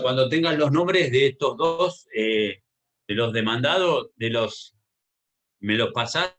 Cuando tengan los nombres de estos dos, de los demandados, ¿me los pasás?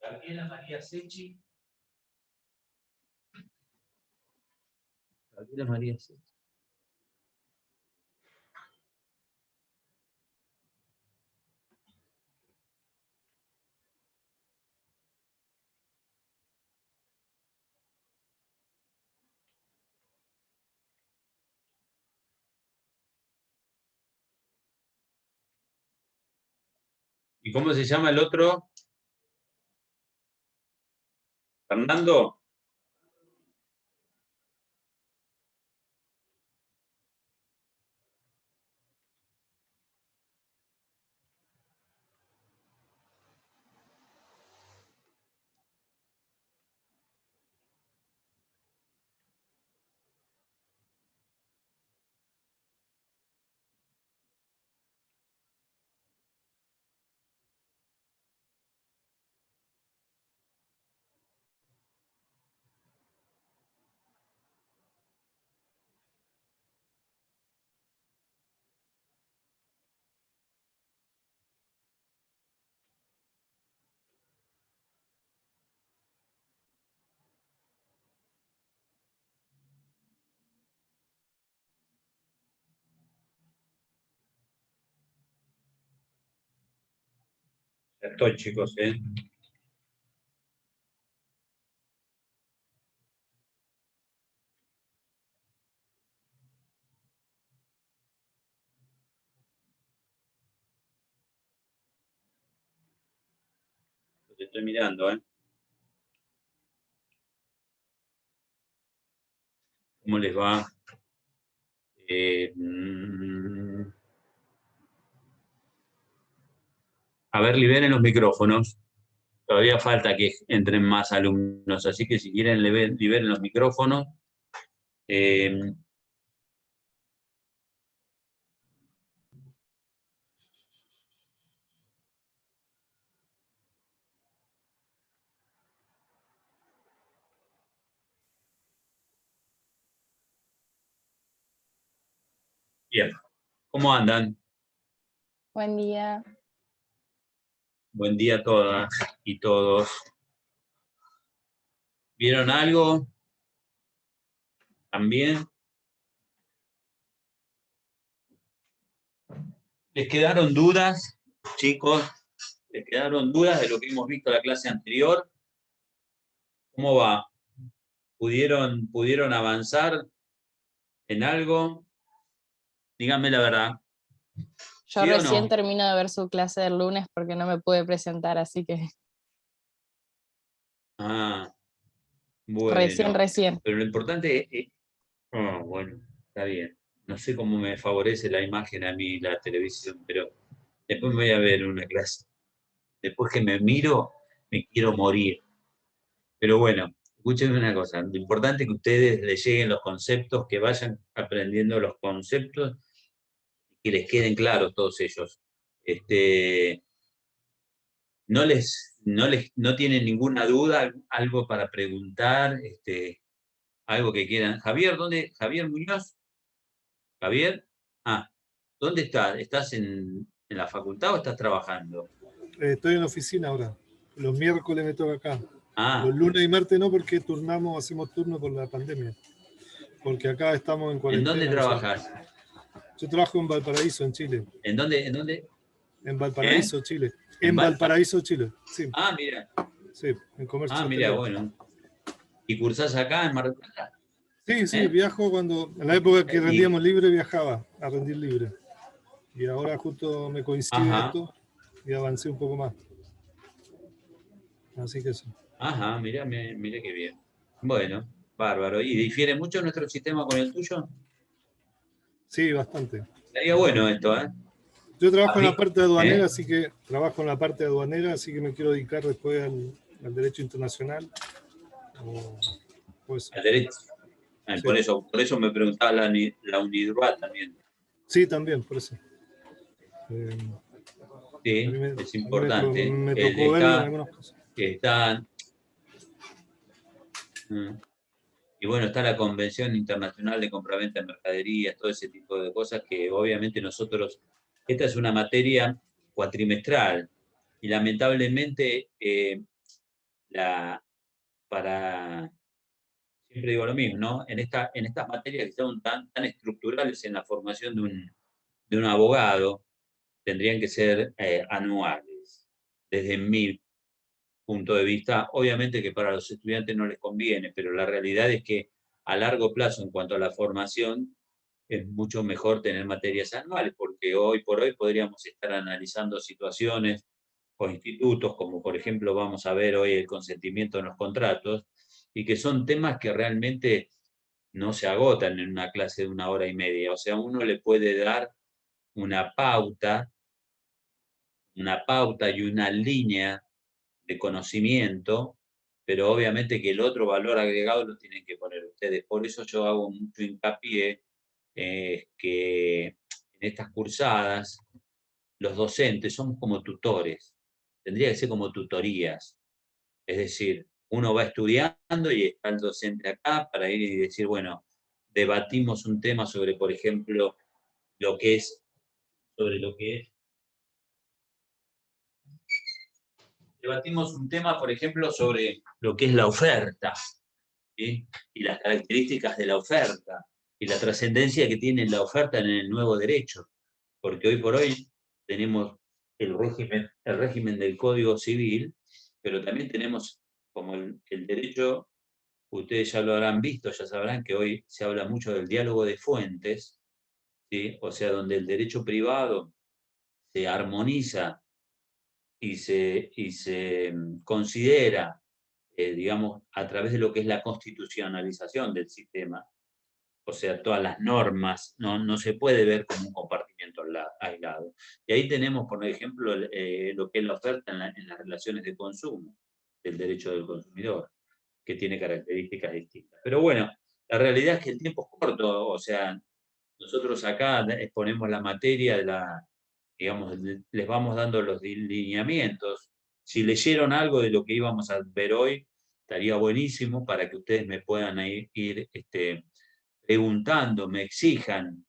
Gabriela María Secchi. Gabriela María Secchi. ¿Y cómo se llama el otro? ¿Fernando? Ya estoy, chicos, ¿eh? Te estoy mirando, ¿eh? ¿Cómo les va? A ver, liberen los micrófonos. Todavía falta que entren más alumnos, así que si quieren liberen los micrófonos. Eh, bien, ¿cómo andan? Buen día. Buen día a todas y todos. ¿Vieron algo? ¿También? ¿Les quedaron dudas, chicos? ¿Les quedaron dudas de lo que hemos visto en la clase anterior? ¿Cómo va? ¿Pudieron avanzar en algo? Díganme la verdad. Yo ¿Sí o recién no? termino de ver su clase del lunes porque no me pude presentar, así que Ah, recién, bueno. recién. Pero lo importante es... bueno, está bien. No sé cómo me favorece la imagen a mí la televisión, pero después me voy a ver una clase. después que me miro, me quiero morir. Pero bueno, escúchenme una cosa, lo importante es que ustedes les lleguen los conceptos, que vayan aprendiendo los conceptos y que les queden claros todos ellos. No tienen ninguna duda, algo para preguntar, algo que quieran. Javier, ¿dónde? Javier Muñoz. Javier, ah, ¿dónde estás? ¿Estás en la facultad o estás trabajando? Estoy en la oficina ahora. Los miércoles me toca acá. Ah, Los lunes y martes no, porque hacemos turno por la pandemia. Porque acá estamos en ¿en dónde cuarentena. trabajas? Yo trabajo en Valparaíso, en Chile. ¿En dónde? ¿En dónde? En Valparaíso, Chile. En Valpa? Valparaíso, Chile. Sí, Ah, mira. sí, en comercio Ah, mira, exterior. bueno. ¿Y cursás acá en Mar del Plata? Sí, sí, viajo cuando, en la época que rendíamos libre, viajaba a rendir libre. Y ahora justo me coincide Ajá, esto y avancé un poco más. Así que eso. ajá, mira, mira qué bien. Bueno, bárbaro. ¿Y difiere mucho nuestro sistema con el tuyo? Sí, bastante. Estaría bueno esto, ¿eh? Yo trabajo en la Así, parte aduanera, ¿eh? así que me quiero dedicar después al derecho internacional. Pues, Al derecho. sí. Por eso me preguntaba la UNIDROIT también. Sí, también, por eso. Sí, es importante. Me tocó verlo en algunos casos. Y bueno, está la Convención Internacional de Compraventa de Mercaderías, todo ese tipo de cosas que obviamente esta es una materia cuatrimestral y lamentablemente siempre digo lo mismo, ¿no? En estas materias que son tan estructurales en la formación de un abogado, tendrían que ser anuales, desde mi punto de vista. Obviamente que para los estudiantes no les conviene, pero la realidad es que a largo plazo, en cuanto a la formación, es mucho mejor tener materias anuales, porque hoy por hoy podríamos estar analizando situaciones o institutos, como por ejemplo vamos a ver hoy el consentimiento en los contratos, y que son temas que realmente no se agotan en una clase de 1 hora y media. O sea, uno le puede dar una pauta, una pauta y una línea de conocimiento, pero obviamente que el otro valor agregado lo tienen que poner ustedes. Por eso yo hago mucho hincapié que en estas cursadas los docentes somos como tutores, tendría que ser como tutorías, es decir, uno va estudiando y está el docente acá para ir y decir, bueno, debatimos un tema sobre, por ejemplo, lo que es, sobre lo que es debatimos un tema, por ejemplo, sobre lo que es la oferta, ¿sí? Y las características de la oferta y la trascendencia que tiene la oferta en el nuevo derecho, porque hoy por hoy tenemos el régimen del Código Civil, pero también tenemos como el derecho, ustedes ya lo habrán visto, ya sabrán que hoy se habla mucho del diálogo de fuentes, ¿sí? O sea, donde el derecho privado se armoniza y se considera, digamos, a través de lo que es la constitucionalización del sistema, o sea, todas las normas, no se puede ver como un compartimiento aislado. Y ahí tenemos, por ejemplo, lo que es la oferta en las relaciones de consumo, del derecho del consumidor, que tiene características distintas. Pero bueno, la realidad es que el tiempo es corto, o sea, nosotros acá exponemos la materia digamos, les vamos dando los lineamientos. Si leyeron algo de lo que íbamos a ver hoy, estaría buenísimo para que ustedes me puedan ir preguntando, me exijan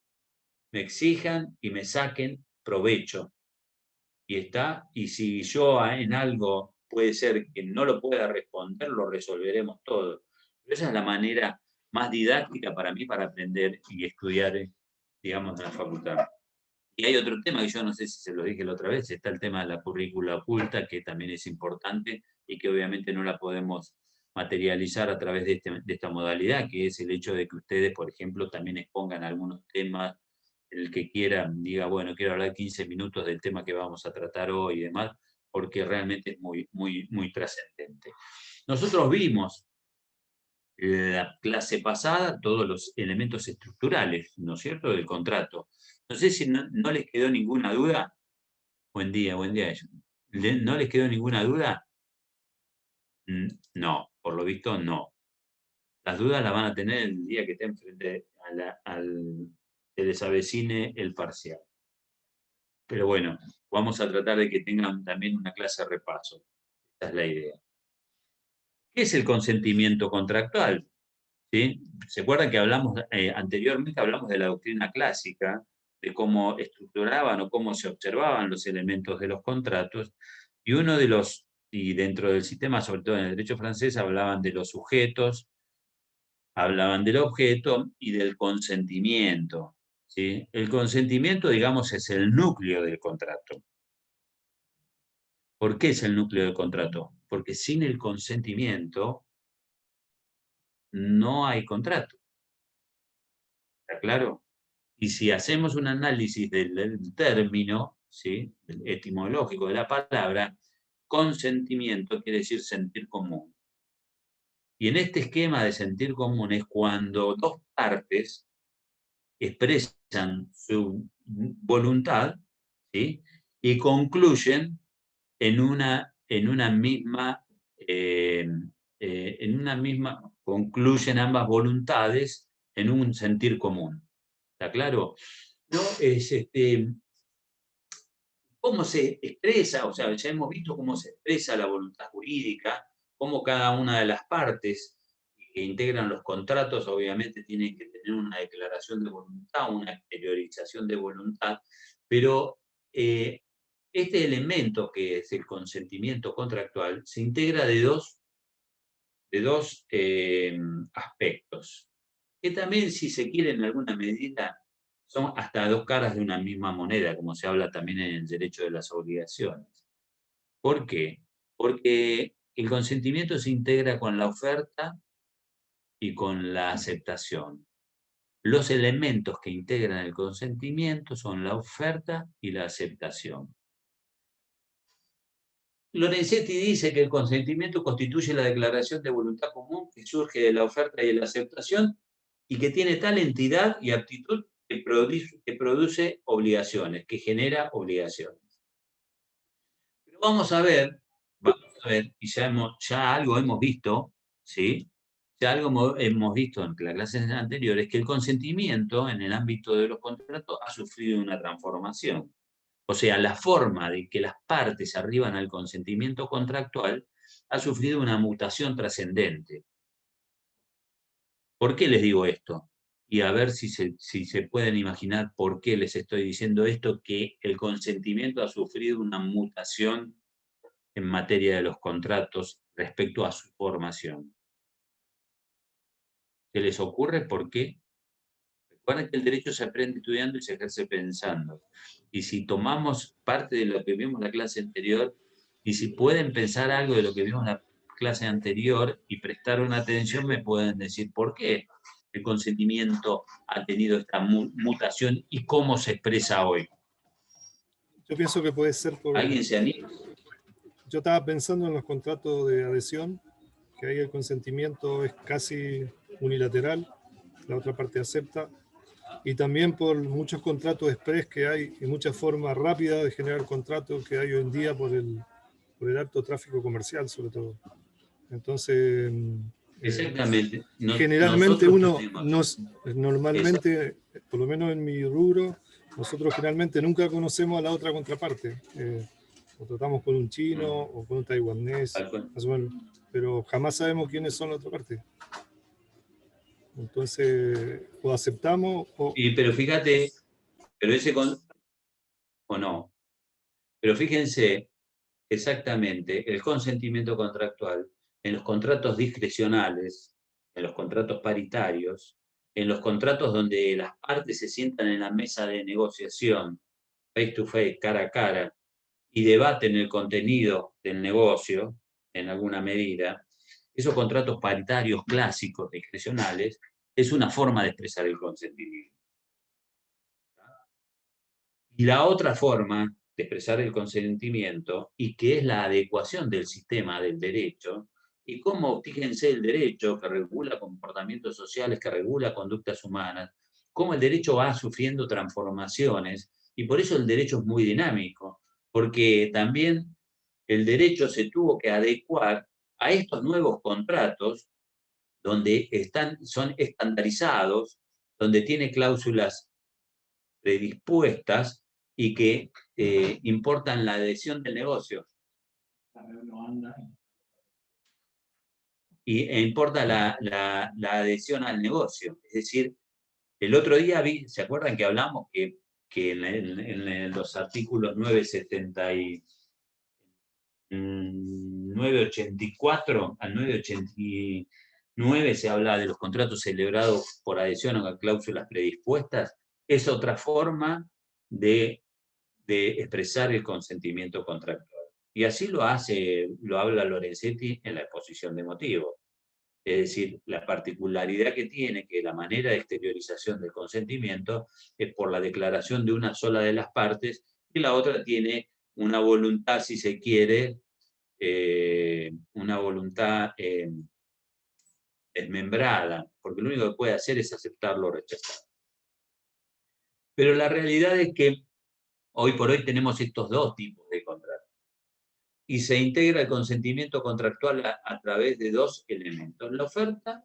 y me saquen provecho. Y si yo en algo puede ser que no lo pueda responder, lo resolveremos todo. Pero esa es la manera más didáctica para mí para aprender y estudiar, digamos, en la facultad. Y hay otro tema que yo no sé si se lo dije la otra vez, está el tema de la currícula oculta, que también es importante y que obviamente no la podemos materializar a través de esta modalidad, que es el hecho de que ustedes, por ejemplo, también expongan algunos temas, el que quiera diga, bueno, quiero hablar 15 minutos del tema que vamos a tratar hoy y demás, porque realmente es muy, muy, muy trascendente. Nosotros vimos la clase pasada todos los elementos estructurales, ¿no es cierto?, del contrato. No sé si no les quedó ninguna duda. Buen día, buen día. ¿No les quedó ninguna duda? No, por lo visto no. Las dudas las van a tener el día que estén frente que les avecine el parcial. Pero bueno, vamos a tratar de que tengan también una clase de repaso. Esa es la idea. ¿Qué es el consentimiento contractual? ¿Sí? ¿Se acuerdan que hablamos anteriormente hablamos de la doctrina clásica, de cómo estructuraban o cómo se observaban los elementos de los contratos? Y dentro del sistema, sobre todo en el derecho francés, hablaban de los sujetos, hablaban del objeto y del consentimiento. ¿Sí? El consentimiento, digamos, es el núcleo del contrato. ¿Por qué es el núcleo del contrato? Porque sin el consentimiento no hay contrato. ¿Está claro? Y si hacemos un análisis del término, ¿sí?, etimológico de la palabra, consentimiento quiere decir sentir común. Y en este esquema de sentir común es cuando dos partes expresan su voluntad, ¿sí?, y concluyen en una misma, concluyen ambas voluntades en un sentir común. ¿Está claro? ¿No? ¿Cómo se expresa? O sea, ya hemos visto cómo se expresa la voluntad jurídica, cómo cada una de las partes que integran los contratos obviamente tienen que tener una declaración de voluntad, una exteriorización de voluntad, pero este elemento que es el consentimiento contractual se integra de dos aspectos, que también, si se quiere, en alguna medida, son hasta dos caras de una misma moneda, como se habla también en el derecho de las obligaciones. ¿Por qué? Porque el consentimiento se integra con la oferta y con la aceptación. Los elementos que integran el consentimiento son la oferta y la aceptación. Lorenzetti dice que el consentimiento constituye la declaración de voluntad común que surge de la oferta y de la aceptación y que tiene tal entidad y aptitud que produce obligaciones, que genera obligaciones. Pero vamos a ver, y ya algo hemos visto, ¿sí? Ya algo hemos visto en las clases anteriores, que el consentimiento en el ámbito de los contratos ha sufrido una transformación. O sea, la forma de que las partes arriban al consentimiento contractual ha sufrido una mutación trascendente. ¿Por qué les digo esto? Y a ver si se pueden imaginar por qué les estoy diciendo esto, que el consentimiento ha sufrido una mutación en materia de los contratos respecto a su formación. ¿Qué les ocurre? ¿Por qué? Recuerden que el derecho se aprende estudiando y se ejerce pensando. Y si tomamos parte de lo que vimos en la clase anterior, y si pueden pensar algo de lo que vimos en la clase anterior y prestar una atención, me pueden decir por qué el consentimiento ha tenido esta mutación y cómo se expresa hoy. Yo pienso que puede ser por... ¿Alguien se anima? Yo estaba pensando en los contratos de adhesión, que ahí el consentimiento es casi unilateral, la otra parte acepta, y también por muchos contratos express que hay y muchas formas rápidas de generar contratos que hay hoy en día por el alto tráfico comercial, sobre todo. Entonces, exactamente. generalmente normalmente, por lo menos en mi rubro, nosotros generalmente nunca conocemos a la otra contraparte. O tratamos con un chino o con un taiwanés, más o menos, pero jamás sabemos quiénes son la otra parte. Entonces, o aceptamos o... Pero fíjate, o no. Pero fíjense, exactamente, el consentimiento contractual en los contratos discrecionales, en los contratos paritarios, en los contratos donde las partes se sientan en la mesa de negociación, face to face, cara a cara, y debaten el contenido del negocio, en alguna medida, esos contratos paritarios clásicos discrecionales, es una forma de expresar el consentimiento. Y la otra forma de expresar el consentimiento, y que es la adecuación del sistema del derecho, y cómo, fíjense, el derecho que regula comportamientos sociales, que regula conductas humanas, cómo el derecho va sufriendo transformaciones, y por eso el derecho es muy dinámico, porque también el derecho se tuvo que adecuar a estos nuevos contratos donde son estandarizados, donde tiene cláusulas predispuestas y que importan la adhesión del negocio. E importa la adhesión al negocio. Es decir, el otro día ¿se acuerdan que hablamos que en los artículos 984 al 989 se habla de los contratos celebrados por adhesión a cláusulas predispuestas? Es otra forma de expresar el consentimiento contractual. Y así lo habla Lorenzetti en la exposición de motivos. Es decir, la particularidad que tiene que la manera de exteriorización del consentimiento es por la declaración de una sola de las partes y la otra tiene una voluntad, si se quiere, una voluntad desmembrada, porque lo único que puede hacer es aceptarlo o rechazarlo. Pero la realidad es que hoy por hoy tenemos estos dos tipos de contratos. Y se integra el consentimiento contractual a través de dos elementos, la oferta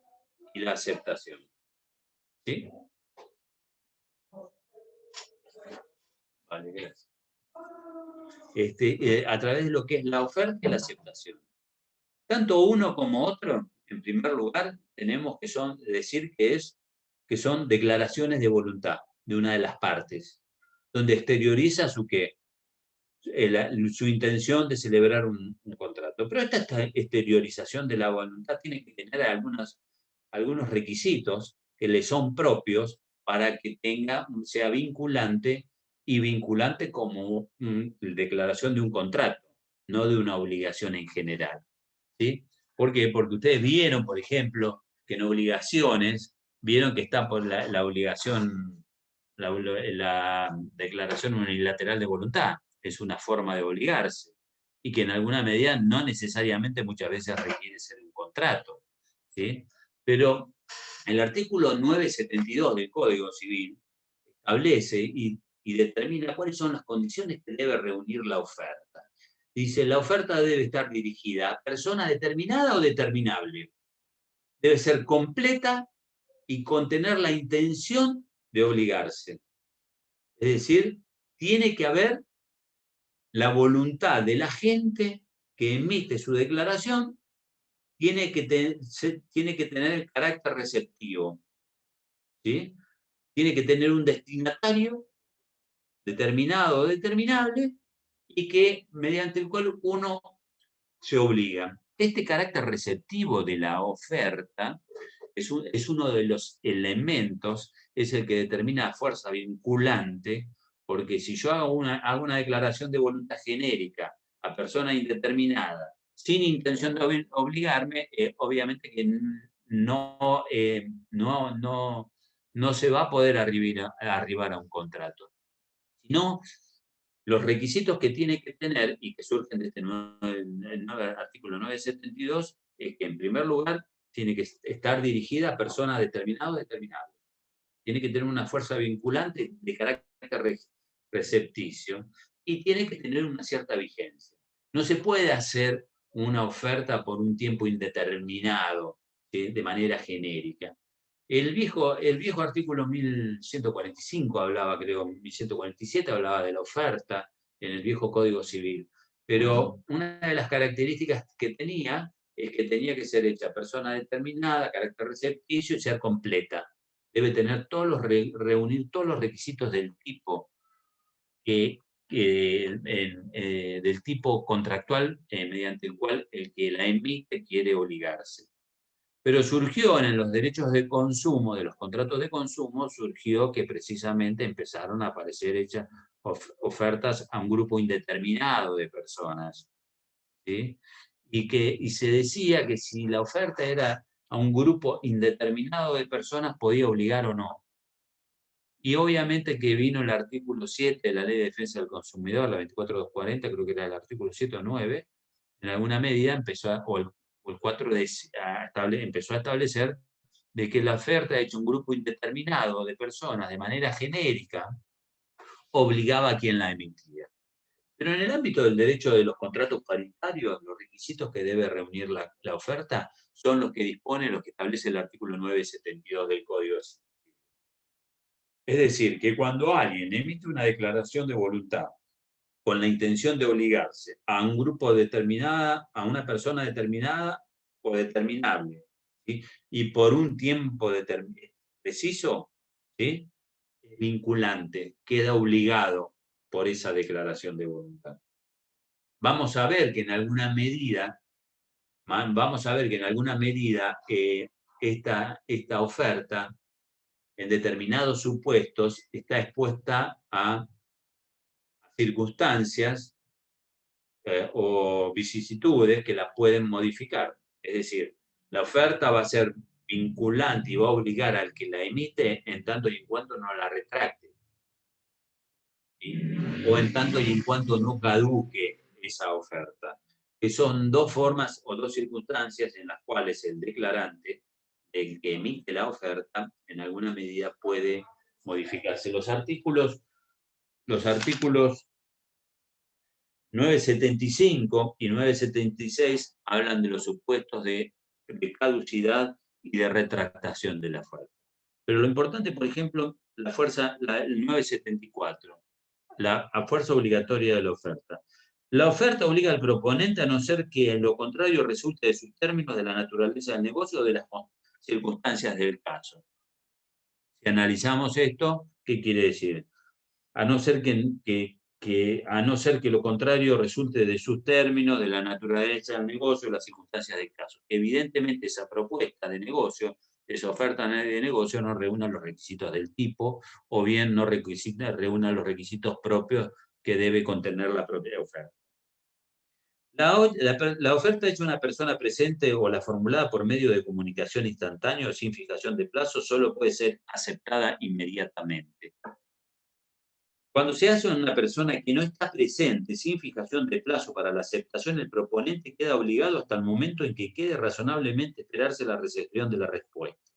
y la aceptación. ¿Sí? Vale, gracias. A través de lo que es la oferta y la aceptación. Tanto uno como otro, en primer lugar, tenemos que decir que son declaraciones de voluntad de una de las partes, donde exterioriza su intención de celebrar un contrato. Pero esta exteriorización de la voluntad tiene que tener algunos requisitos que le son propios para que sea vinculante, y vinculante como declaración de un contrato, no de una obligación en general. ¿Sí? ¿Por qué? Porque ustedes vieron, por ejemplo, que en obligaciones, vieron que está por la obligación, la declaración unilateral de voluntad, es una forma de obligarse, y que en alguna medida no necesariamente muchas veces requiere ser un contrato. ¿Sí? Pero el artículo 972 del Código Civil establece y determina cuáles son las condiciones que debe reunir la oferta. Dice, la oferta debe estar dirigida a persona determinada o determinable. Debe ser completa y contener la intención de obligarse. Es decir, tiene que haber la voluntad de la gente que emite su declaración, tiene que tener el carácter receptivo. ¿Sí? Tiene que tener un destinatario determinado o determinable y mediante el cual uno se obliga. Este carácter receptivo de la oferta es uno de los elementos, es el que determina la fuerza vinculante, porque si yo hago una declaración de voluntad genérica a persona indeterminada, sin intención de obligarme, obviamente que no se va a poder arribar a un contrato. Sino los requisitos que tiene que tener y que surgen de este artículo 972 es que, en primer lugar, tiene que estar dirigida a personas determinadas o determinables. Tiene que tener una fuerza vinculante de carácter recepticio y tiene que tener una cierta vigencia. No se puede hacer una oferta por un tiempo indeterminado, ¿sí? De manera genérica. El viejo artículo 1145 hablaba, creo, 1147 hablaba de la oferta en el viejo Código Civil. Pero una de las características que tenía es que tenía que ser hecha persona determinada, carácter recepticio y ser completa. Debe tener reunir todos los requisitos del tipo del tipo contractual mediante el cual el que la emite quiere obligarse. Pero surgió en los derechos de consumo, de los contratos de consumo, surgió que precisamente empezaron a aparecer hechas ofertas a un grupo indeterminado de personas. ¿Sí? Y se decía que si la oferta era a un grupo indeterminado de personas, podía obligar o no. Y obviamente que vino el artículo 7 de la Ley de Defensa del Consumidor, la 24240, creo que era el artículo 7 o 9, en alguna medida empezó el 4 empezó a establecer de que la oferta hecha un grupo indeterminado de personas de manera genérica obligaba a quien la emitía. Pero en el ámbito del derecho de los contratos paritarios, los requisitos que debe reunir la oferta son los que dispone, los que establece el artículo 972 del Código Civil. Es decir, que cuando alguien emite una declaración de voluntad con la intención de obligarse a un grupo determinado, a una persona determinada o determinable, ¿sí? Y por un tiempo preciso, ¿sí? Vinculante, queda obligado por esa declaración de voluntad. Vamos a ver que en alguna medida, esta oferta, en determinados supuestos, está expuesta a circunstancias o vicisitudes que la pueden modificar. Es decir, la oferta va a ser vinculante y va a obligar al que la emite en tanto y en cuanto no la retracte. ¿Sí? O en tanto y en cuanto no caduque esa oferta. Que son dos formas o dos circunstancias en las cuales el declarante, el que emite la oferta, en alguna medida puede modificarse. Los artículos 975 y 976 hablan de los supuestos de caducidad y de retractación de la oferta. Pero lo importante, por ejemplo, el 974, la fuerza obligatoria de la oferta. La oferta obliga al proponente a no ser que en lo contrario resulte de sus términos, de la naturaleza del negocio o de las circunstancias del caso. Si analizamos esto, ¿qué quiere decir? A no ser a no ser que lo contrario resulte de sus términos, de la naturaleza del negocio, las circunstancias del caso. Evidentemente, esa propuesta de negocio, esa oferta de negocio, no reúna los requisitos del tipo, o bien no reúna los requisitos propios que debe contener la propia oferta. La oferta hecha a una persona presente o la formulada por medio de comunicación instantánea o sin fijación de plazo solo puede ser aceptada inmediatamente. Cuando se hace a una persona que no está presente, sin fijación de plazo para la aceptación, el proponente queda obligado hasta el momento en que quede razonablemente esperarse la recepción de la respuesta.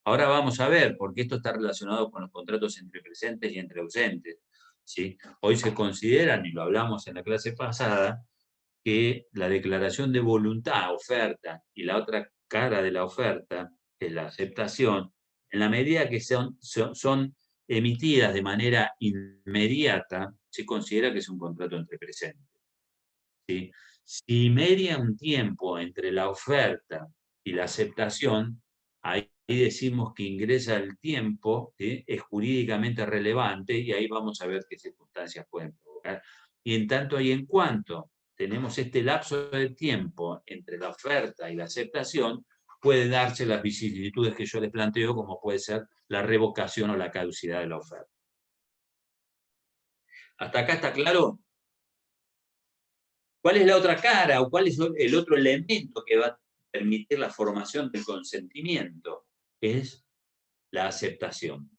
Ahora vamos a ver, porque esto está relacionado con los contratos entre presentes y entre ausentes, ¿sí? Hoy se consideran, y lo hablamos en la clase pasada, que la declaración de voluntad, oferta, y la otra cara de la oferta, que es la aceptación, en la medida que son emitidas de manera inmediata, se considera que es un contrato entre presentes. ¿Sí? Si media un tiempo entre la oferta y la aceptación, ahí decimos que ingresa el tiempo, ¿sí? Es jurídicamente relevante y ahí vamos a ver qué circunstancias pueden provocar. Y en tanto y en cuanto tenemos este lapso de tiempo entre la oferta y la aceptación, puede darse las vicisitudes que yo les planteo, como puede ser la revocación o la caducidad de la oferta. ¿Hasta acá está claro? ¿Cuál es la otra cara o cuál es el otro elemento que va a permitir la formación del consentimiento? Es la aceptación.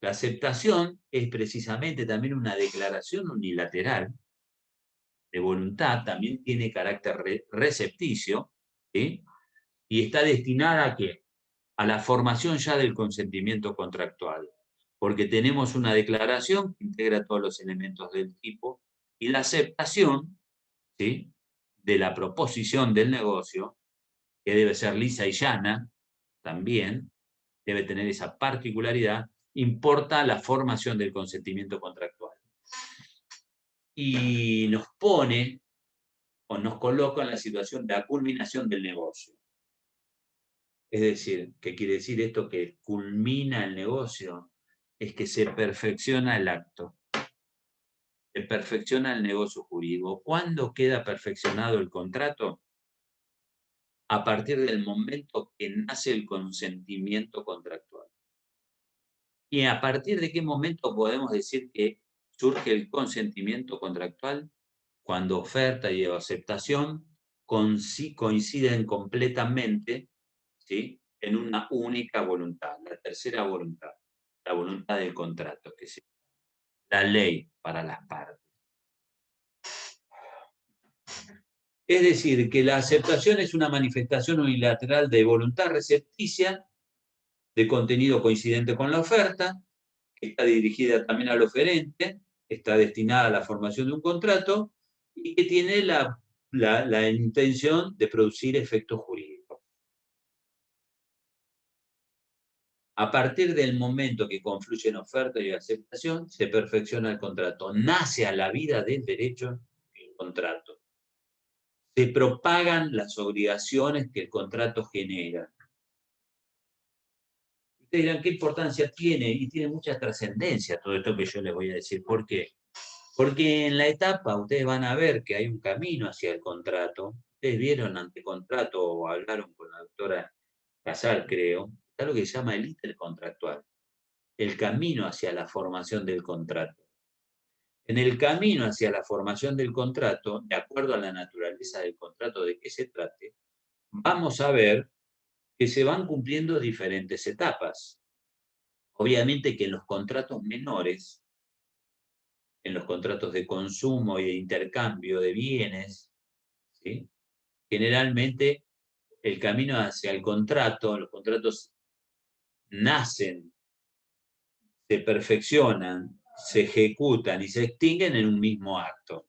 La aceptación es precisamente también una declaración unilateral de voluntad, también tiene carácter recepticio, ¿sí? Y está destinada ¿a qué? A la formación ya del consentimiento contractual, porque tenemos una declaración que integra todos los elementos del tipo y la aceptación, ¿sí?, de la proposición del negocio, que debe ser lisa y llana, también debe tener esa particularidad, importa la formación del consentimiento contractual. Y nos pone o nos coloca en la situación de la culminación del negocio. Es decir, ¿qué quiere decir esto? Que culmina el negocio, es que se perfecciona el acto, se perfecciona el negocio jurídico. ¿Cuándo queda perfeccionado el contrato? A partir del momento que nace el consentimiento contractual. ¿Y a partir de qué momento podemos decir que surge el consentimiento contractual? Cuando oferta y aceptación coinciden completamente, ¿sí?, en una única voluntad, la tercera voluntad, la voluntad del contrato, que es la ley para las partes. Es decir, que la aceptación es una manifestación unilateral de voluntad recepticia, de contenido coincidente con la oferta, que está dirigida también al oferente, está destinada a la formación de un contrato y que tiene la intención de producir efectos jurídicos. A partir del momento que confluyen oferta y aceptación, se perfecciona el contrato. Nace a la vida del derecho el contrato. Se propagan las obligaciones que el contrato genera. Ustedes dirán, ¿qué importancia tiene? Y tiene mucha trascendencia todo esto que yo les voy a decir. ¿Por qué? Porque en la etapa ustedes van a ver que hay un camino hacia el contrato. Ustedes vieron antecontrato o hablaron con la doctora Casal, creo. Está lo que se llama el intercontractual. El camino hacia la formación del contrato. En el camino hacia la formación del contrato, de acuerdo a la naturaleza del contrato de que se trate, vamos a ver que se van cumpliendo diferentes etapas. Obviamente que en los contratos menores, en los contratos de consumo y de intercambio de bienes, ¿sí? Generalmente el camino hacia el contrato, los contratos nacen, se perfeccionan, se ejecutan y se extinguen en un mismo acto.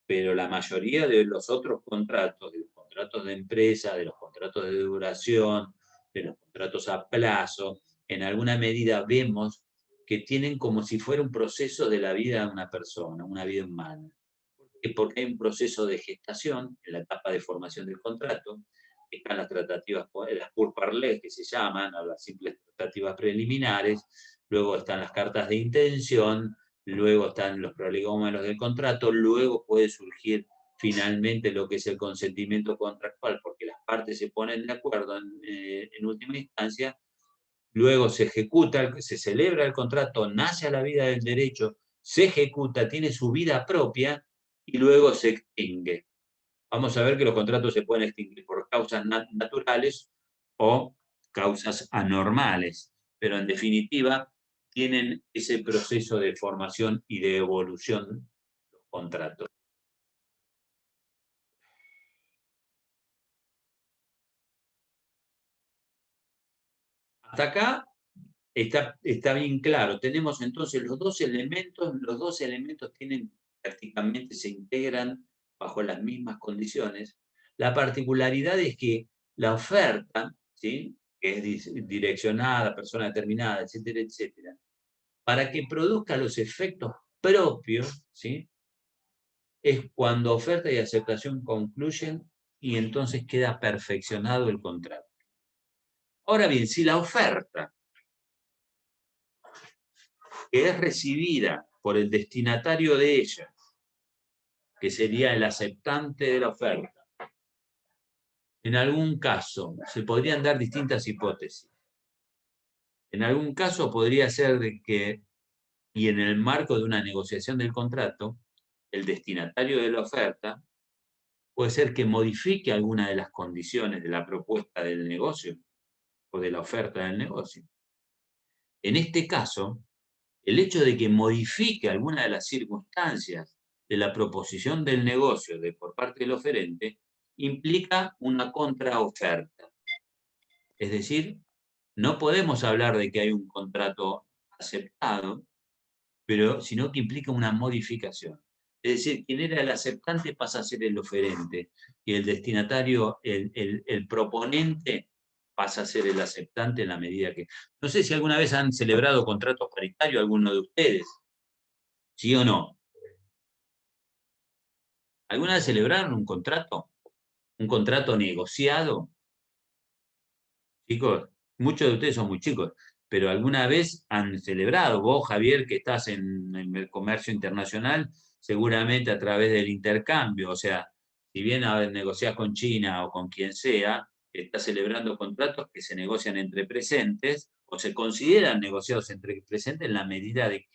Pero la mayoría de los otros contratos, de los contratos de empresa, de los contratos de duración, de los contratos a plazo, en alguna medida vemos que tienen como si fuera un proceso de la vida de una persona, una vida humana. Porque hay un proceso de gestación en la etapa de formación del contrato, están las tratativas, las pourparlers que se llaman, o las simples tratativas preliminares, luego están las cartas de intención, luego están los prolegómenos del contrato, luego puede surgir finalmente lo que es el consentimiento contractual, porque las partes se ponen de acuerdo en última instancia, luego se ejecuta, se celebra el contrato, nace a la vida del derecho, se ejecuta, tiene su vida propia y luego se extingue. Vamos a ver que los contratos se pueden extinguir por causas naturales o causas anormales, pero en definitiva tienen ese proceso de formación y de evolución los contratos. Hasta acá está bien claro. Tenemos entonces los dos elementos prácticamente se integran bajo las mismas condiciones. La particularidad es que la oferta, ¿sí?, que es direccionada a persona determinada, etcétera, etcétera, para que produzca los efectos propios, ¿sí?, es cuando oferta y aceptación concluyen y entonces queda perfeccionado el contrato. Ahora bien, si la oferta que es recibida por el destinatario de ella, que sería el aceptante de la oferta, en algún caso se podrían dar distintas hipótesis. En algún caso podría ser de que, y en el marco de una negociación del contrato, el destinatario de la oferta puede ser que modifique alguna de las condiciones de la propuesta del negocio o de la oferta del negocio. En este caso, el hecho de que modifique alguna de las circunstancias de la proposición del negocio por parte del oferente implica una contraoferta. Es decir, no podemos hablar de que hay un contrato aceptado, sino que implica una modificación. Es decir, quien era el aceptante pasa a ser el oferente y el destinatario, el proponente, pasa a ser el aceptante en la medida que... No sé si alguna vez han celebrado contratos paritarios alguno de ustedes. ¿Sí o no? ¿Alguna vez celebraron un contrato? ¿Un contrato negociado? Chicos, muchos de ustedes son muy chicos, pero alguna vez han celebrado. Vos, Javier, que estás en el comercio internacional, seguramente a través del intercambio, o sea, si bien negociás con China o con quien sea, estás celebrando contratos que se negocian entre presentes o se consideran negociados entre presentes en la medida de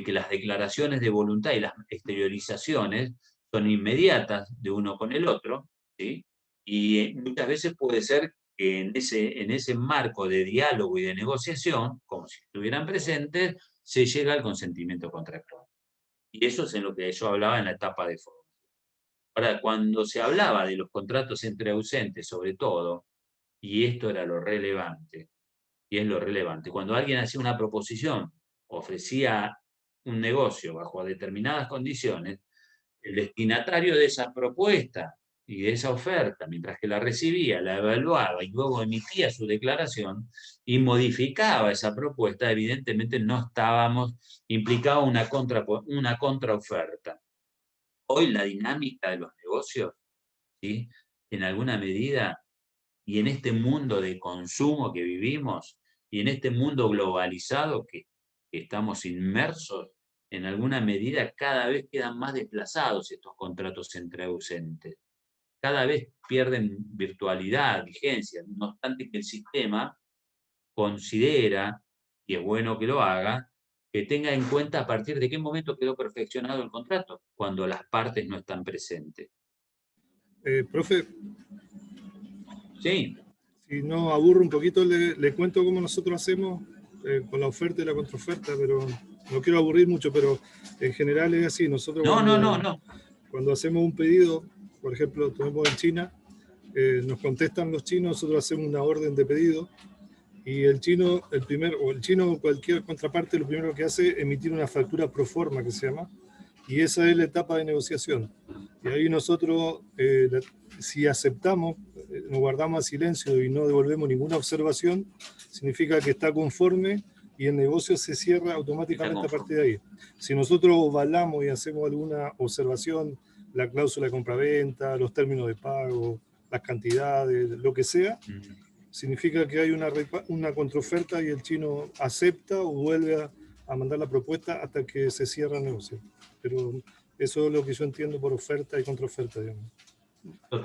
que las declaraciones de voluntad y las exteriorizaciones son inmediatas de uno con el otro, ¿sí? Y muchas veces puede ser que en ese marco de diálogo y de negociación, como si estuvieran presentes, se llega al consentimiento contractual. Y eso es en lo que yo hablaba en la etapa de formación. Ahora, cuando se hablaba de los contratos entre ausentes, sobre todo, y esto era lo relevante, y es lo relevante, cuando alguien hacía una proposición, ofrecía un negocio bajo determinadas condiciones, el destinatario de esa propuesta y de esa oferta, mientras que la recibía, la evaluaba y luego emitía su declaración y modificaba esa propuesta, evidentemente no estábamos implicados en una contraoferta. Hoy la dinámica de los negocios, ¿sí?, en alguna medida, y en este mundo de consumo que vivimos, y en este mundo globalizado que estamos inmersos, en alguna medida cada vez quedan más desplazados estos contratos entre ausentes. Cada vez pierden virtualidad, vigencia, no obstante que el sistema considera, y es bueno que lo haga, que tenga en cuenta a partir de qué momento quedó perfeccionado el contrato, cuando las partes no están presentes. Profe, Sí. si no aburro un poquito, le cuento cómo nosotros hacemos con la oferta y la contraoferta, pero no quiero aburrir mucho, pero en general es así. Nosotros No. Cuando hacemos un pedido, por ejemplo, tenemos en China, nos contestan los chinos, nosotros hacemos una orden de pedido y el chino o cualquier contraparte, lo primero que hace es emitir una factura pro forma, que se llama, y esa es la etapa de negociación. Y ahí nosotros, si aceptamos, nos guardamos a silencio y no devolvemos ninguna observación, significa que está conforme y el negocio se cierra automáticamente a partir de ahí. Si nosotros ovalamos y hacemos alguna observación, la cláusula de compraventa, los términos de pago, las cantidades, lo que sea, significa que hay una contraoferta y el chino acepta o vuelve a mandar la propuesta hasta que se cierra el negocio. Pero eso es lo que yo entiendo por oferta y contraoferta, digamos.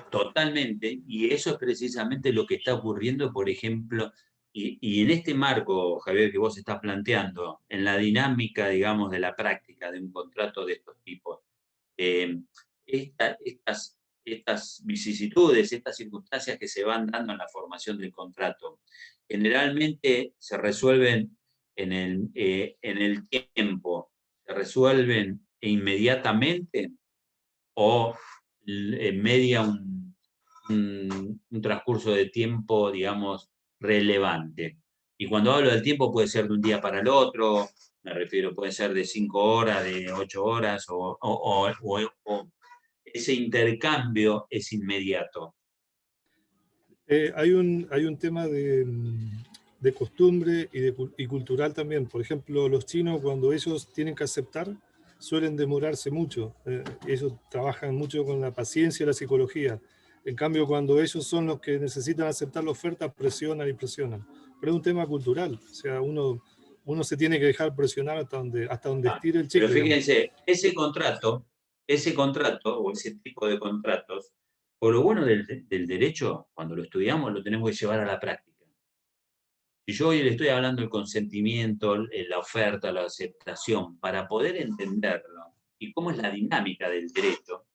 Totalmente, y eso es precisamente lo que está ocurriendo, por ejemplo, y en este marco, Javier, que vos estás planteando, en la dinámica, digamos, de la práctica de un contrato de estos tipos, estas vicisitudes, estas circunstancias que se van dando en la formación del contrato, generalmente se resuelven en el tiempo, se resuelven inmediatamente o media un transcurso de tiempo, digamos, relevante. Y cuando hablo del tiempo puede ser de un día para el otro, me refiero, puede ser de 5 horas, de 8 horas, o ese intercambio es inmediato. Hay un tema de costumbre y cultural también. Por ejemplo, los chinos, cuando ellos tienen que aceptar, suelen demorarse mucho. Ellos trabajan mucho con la paciencia y la psicología. En cambio, cuando ellos son los que necesitan aceptar la oferta, presionan y presionan. Pero es un tema cultural. O sea, uno se tiene que dejar presionar hasta donde estire el chicle. Pero fíjense, ese contrato o ese tipo de contratos, por lo bueno del derecho, cuando lo estudiamos, lo tenemos que llevar a la práctica. Si yo hoy le estoy hablando del consentimiento, la oferta, la aceptación, para poder entenderlo y cómo es la dinámica del derecho,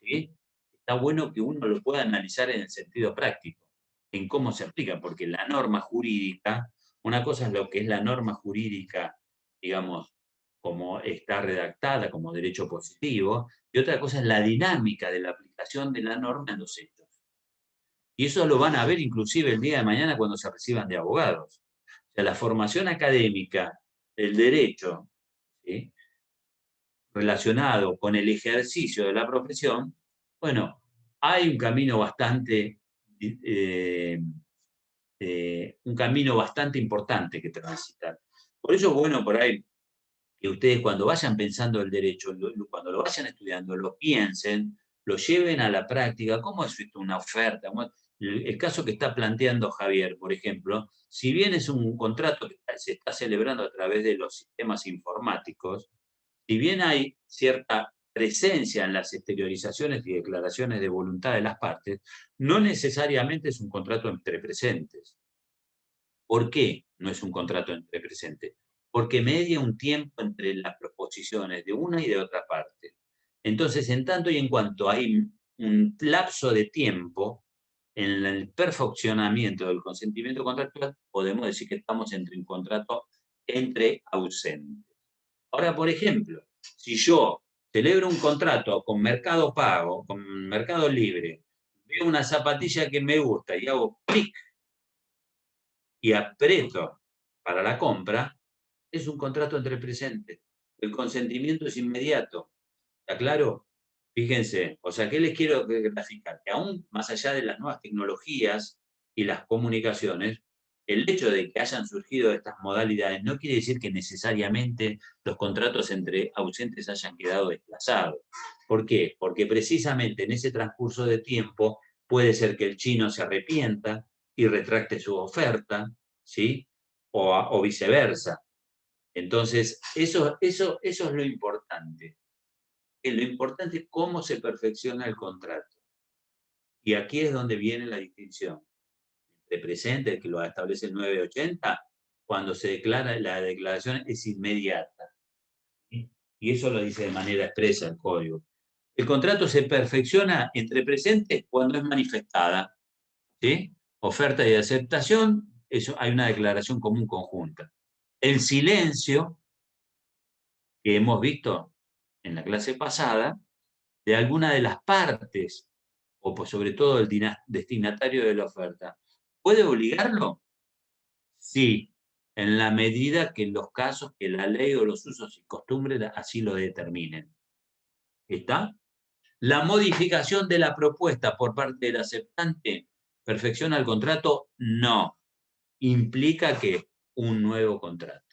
¿sí?, está bueno que uno lo pueda analizar en el sentido práctico, en cómo se aplica, porque la norma jurídica, una cosa es lo que es la norma jurídica, digamos, como está redactada como derecho positivo, y otra cosa es la dinámica de la aplicación de la norma en los hechos. Y eso lo van a ver inclusive el día de mañana cuando se reciban de abogados. O sea, la formación académica del derecho, ¿sí?, relacionado con el ejercicio de la profesión, bueno, hay un camino bastante importante que transitar. Por eso es bueno por ahí que ustedes cuando vayan pensando el derecho, cuando lo vayan estudiando, lo piensen, lo lleven a la práctica. ¿Cómo es esto una oferta? El caso que está planteando Javier, por ejemplo, si bien es un contrato que se está celebrando a través de los sistemas informáticos, si bien hay cierta presencia en las exteriorizaciones y declaraciones de voluntad de las partes, no necesariamente es un contrato entre presentes. ¿Por qué no es un contrato entre presentes? Porque media un tiempo entre las proposiciones de una y de otra parte. Entonces, en tanto y en cuanto hay un lapso de tiempo en el perfeccionamiento del consentimiento contractual, podemos decir que estamos entre un contrato entre ausentes. Ahora, por ejemplo, si yo celebro un contrato con Mercado Pago, con Mercado Libre, veo una zapatilla que me gusta y hago clic y aprieto para la compra, es un contrato entre presentes. El consentimiento es inmediato. ¿Está claro? Fíjense, o sea, ¿qué les quiero graficar? Que aún más allá de las nuevas tecnologías y las comunicaciones, el hecho de que hayan surgido estas modalidades no quiere decir que necesariamente los contratos entre ausentes hayan quedado desplazados. ¿Por qué? Porque precisamente en ese transcurso de tiempo puede ser que el chino se arrepienta y retracte su oferta, ¿sí? O viceversa. Entonces, eso es lo importante. Lo importante es cómo se perfecciona el contrato. Y aquí es donde viene la distinción. De presente, que lo establece el 980, cuando se declara, la declaración es inmediata. ¿Sí? Y eso lo dice de manera expresa el código. El contrato se perfecciona entre presentes cuando es manifestada, ¿sí? Oferta y aceptación, eso, hay una declaración común conjunta. El silencio, que hemos visto en la clase pasada, de alguna de las partes, o pues sobre todo el destinatario de la oferta, ¿puede obligarlo? Sí, en la medida que en los casos que la ley o los usos y costumbres así lo determinen. ¿Está? La modificación de la propuesta por parte del aceptante perfecciona el contrato, no. Implica que un nuevo contrato.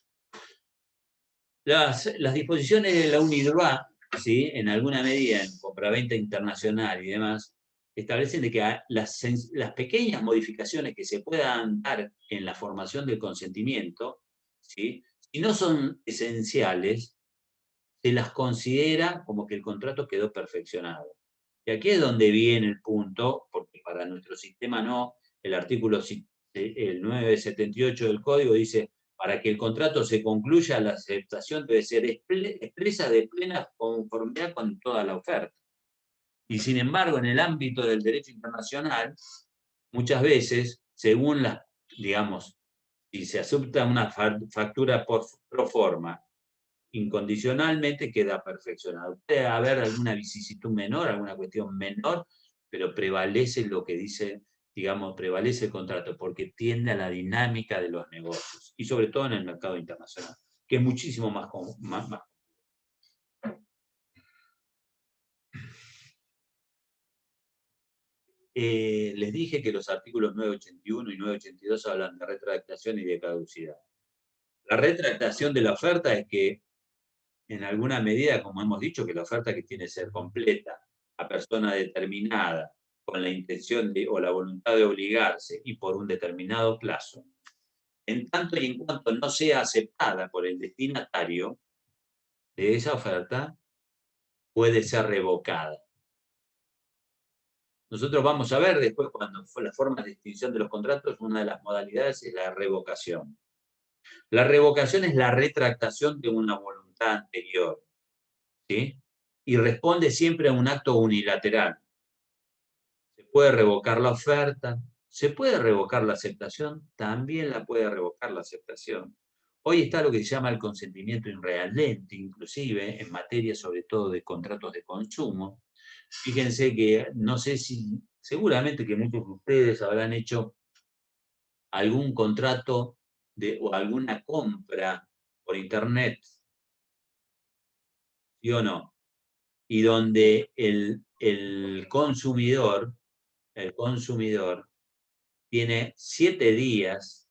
Las disposiciones de la UNIDROIT, ¿sí? En alguna medida en compraventa internacional y demás, establecen de que las pequeñas modificaciones que se puedan dar en la formación del consentimiento, ¿sí? Si no son esenciales, se las considera como que el contrato quedó perfeccionado. Y aquí es donde viene el punto, porque para nuestro sistema no, el artículo el 978 del código dice, para que el contrato se concluya, la aceptación debe ser expresa de plena conformidad con toda la oferta. Y sin embargo, en el ámbito del derecho internacional, muchas veces, según las, digamos, si se acepta una factura pro forma, incondicionalmente queda perfeccionado. Puede haber alguna vicisitud menor, alguna cuestión menor, pero prevalece lo que dice, digamos, prevalece el contrato, porque tiende a la dinámica de los negocios, y sobre todo en el mercado internacional, que es muchísimo más. Les dije que los artículos 981 y 982 hablan de retractación y de caducidad. La retractación de la oferta es que, en alguna medida, como hemos dicho, que la oferta que tiene que ser completa a persona determinada con la intención o la voluntad de obligarse y por un determinado plazo, en tanto y en cuanto no sea aceptada por el destinatario de esa oferta, puede ser revocada. Nosotros vamos a ver después, cuando fue la forma de extinción de los contratos, una de las modalidades es la revocación. La revocación es la retractación de una voluntad anterior, ¿sí? Y responde siempre a un acto unilateral. Se puede revocar la oferta, se puede revocar la aceptación, también la puede revocar la aceptación. Hoy está lo que se llama el consentimiento irrealente, inclusive en materia sobre todo de contratos de consumo. Fíjense que no sé si, seguramente que muchos de ustedes habrán hecho algún contrato o alguna compra por internet, ¿sí o no? Y donde el consumidor tiene 7 días,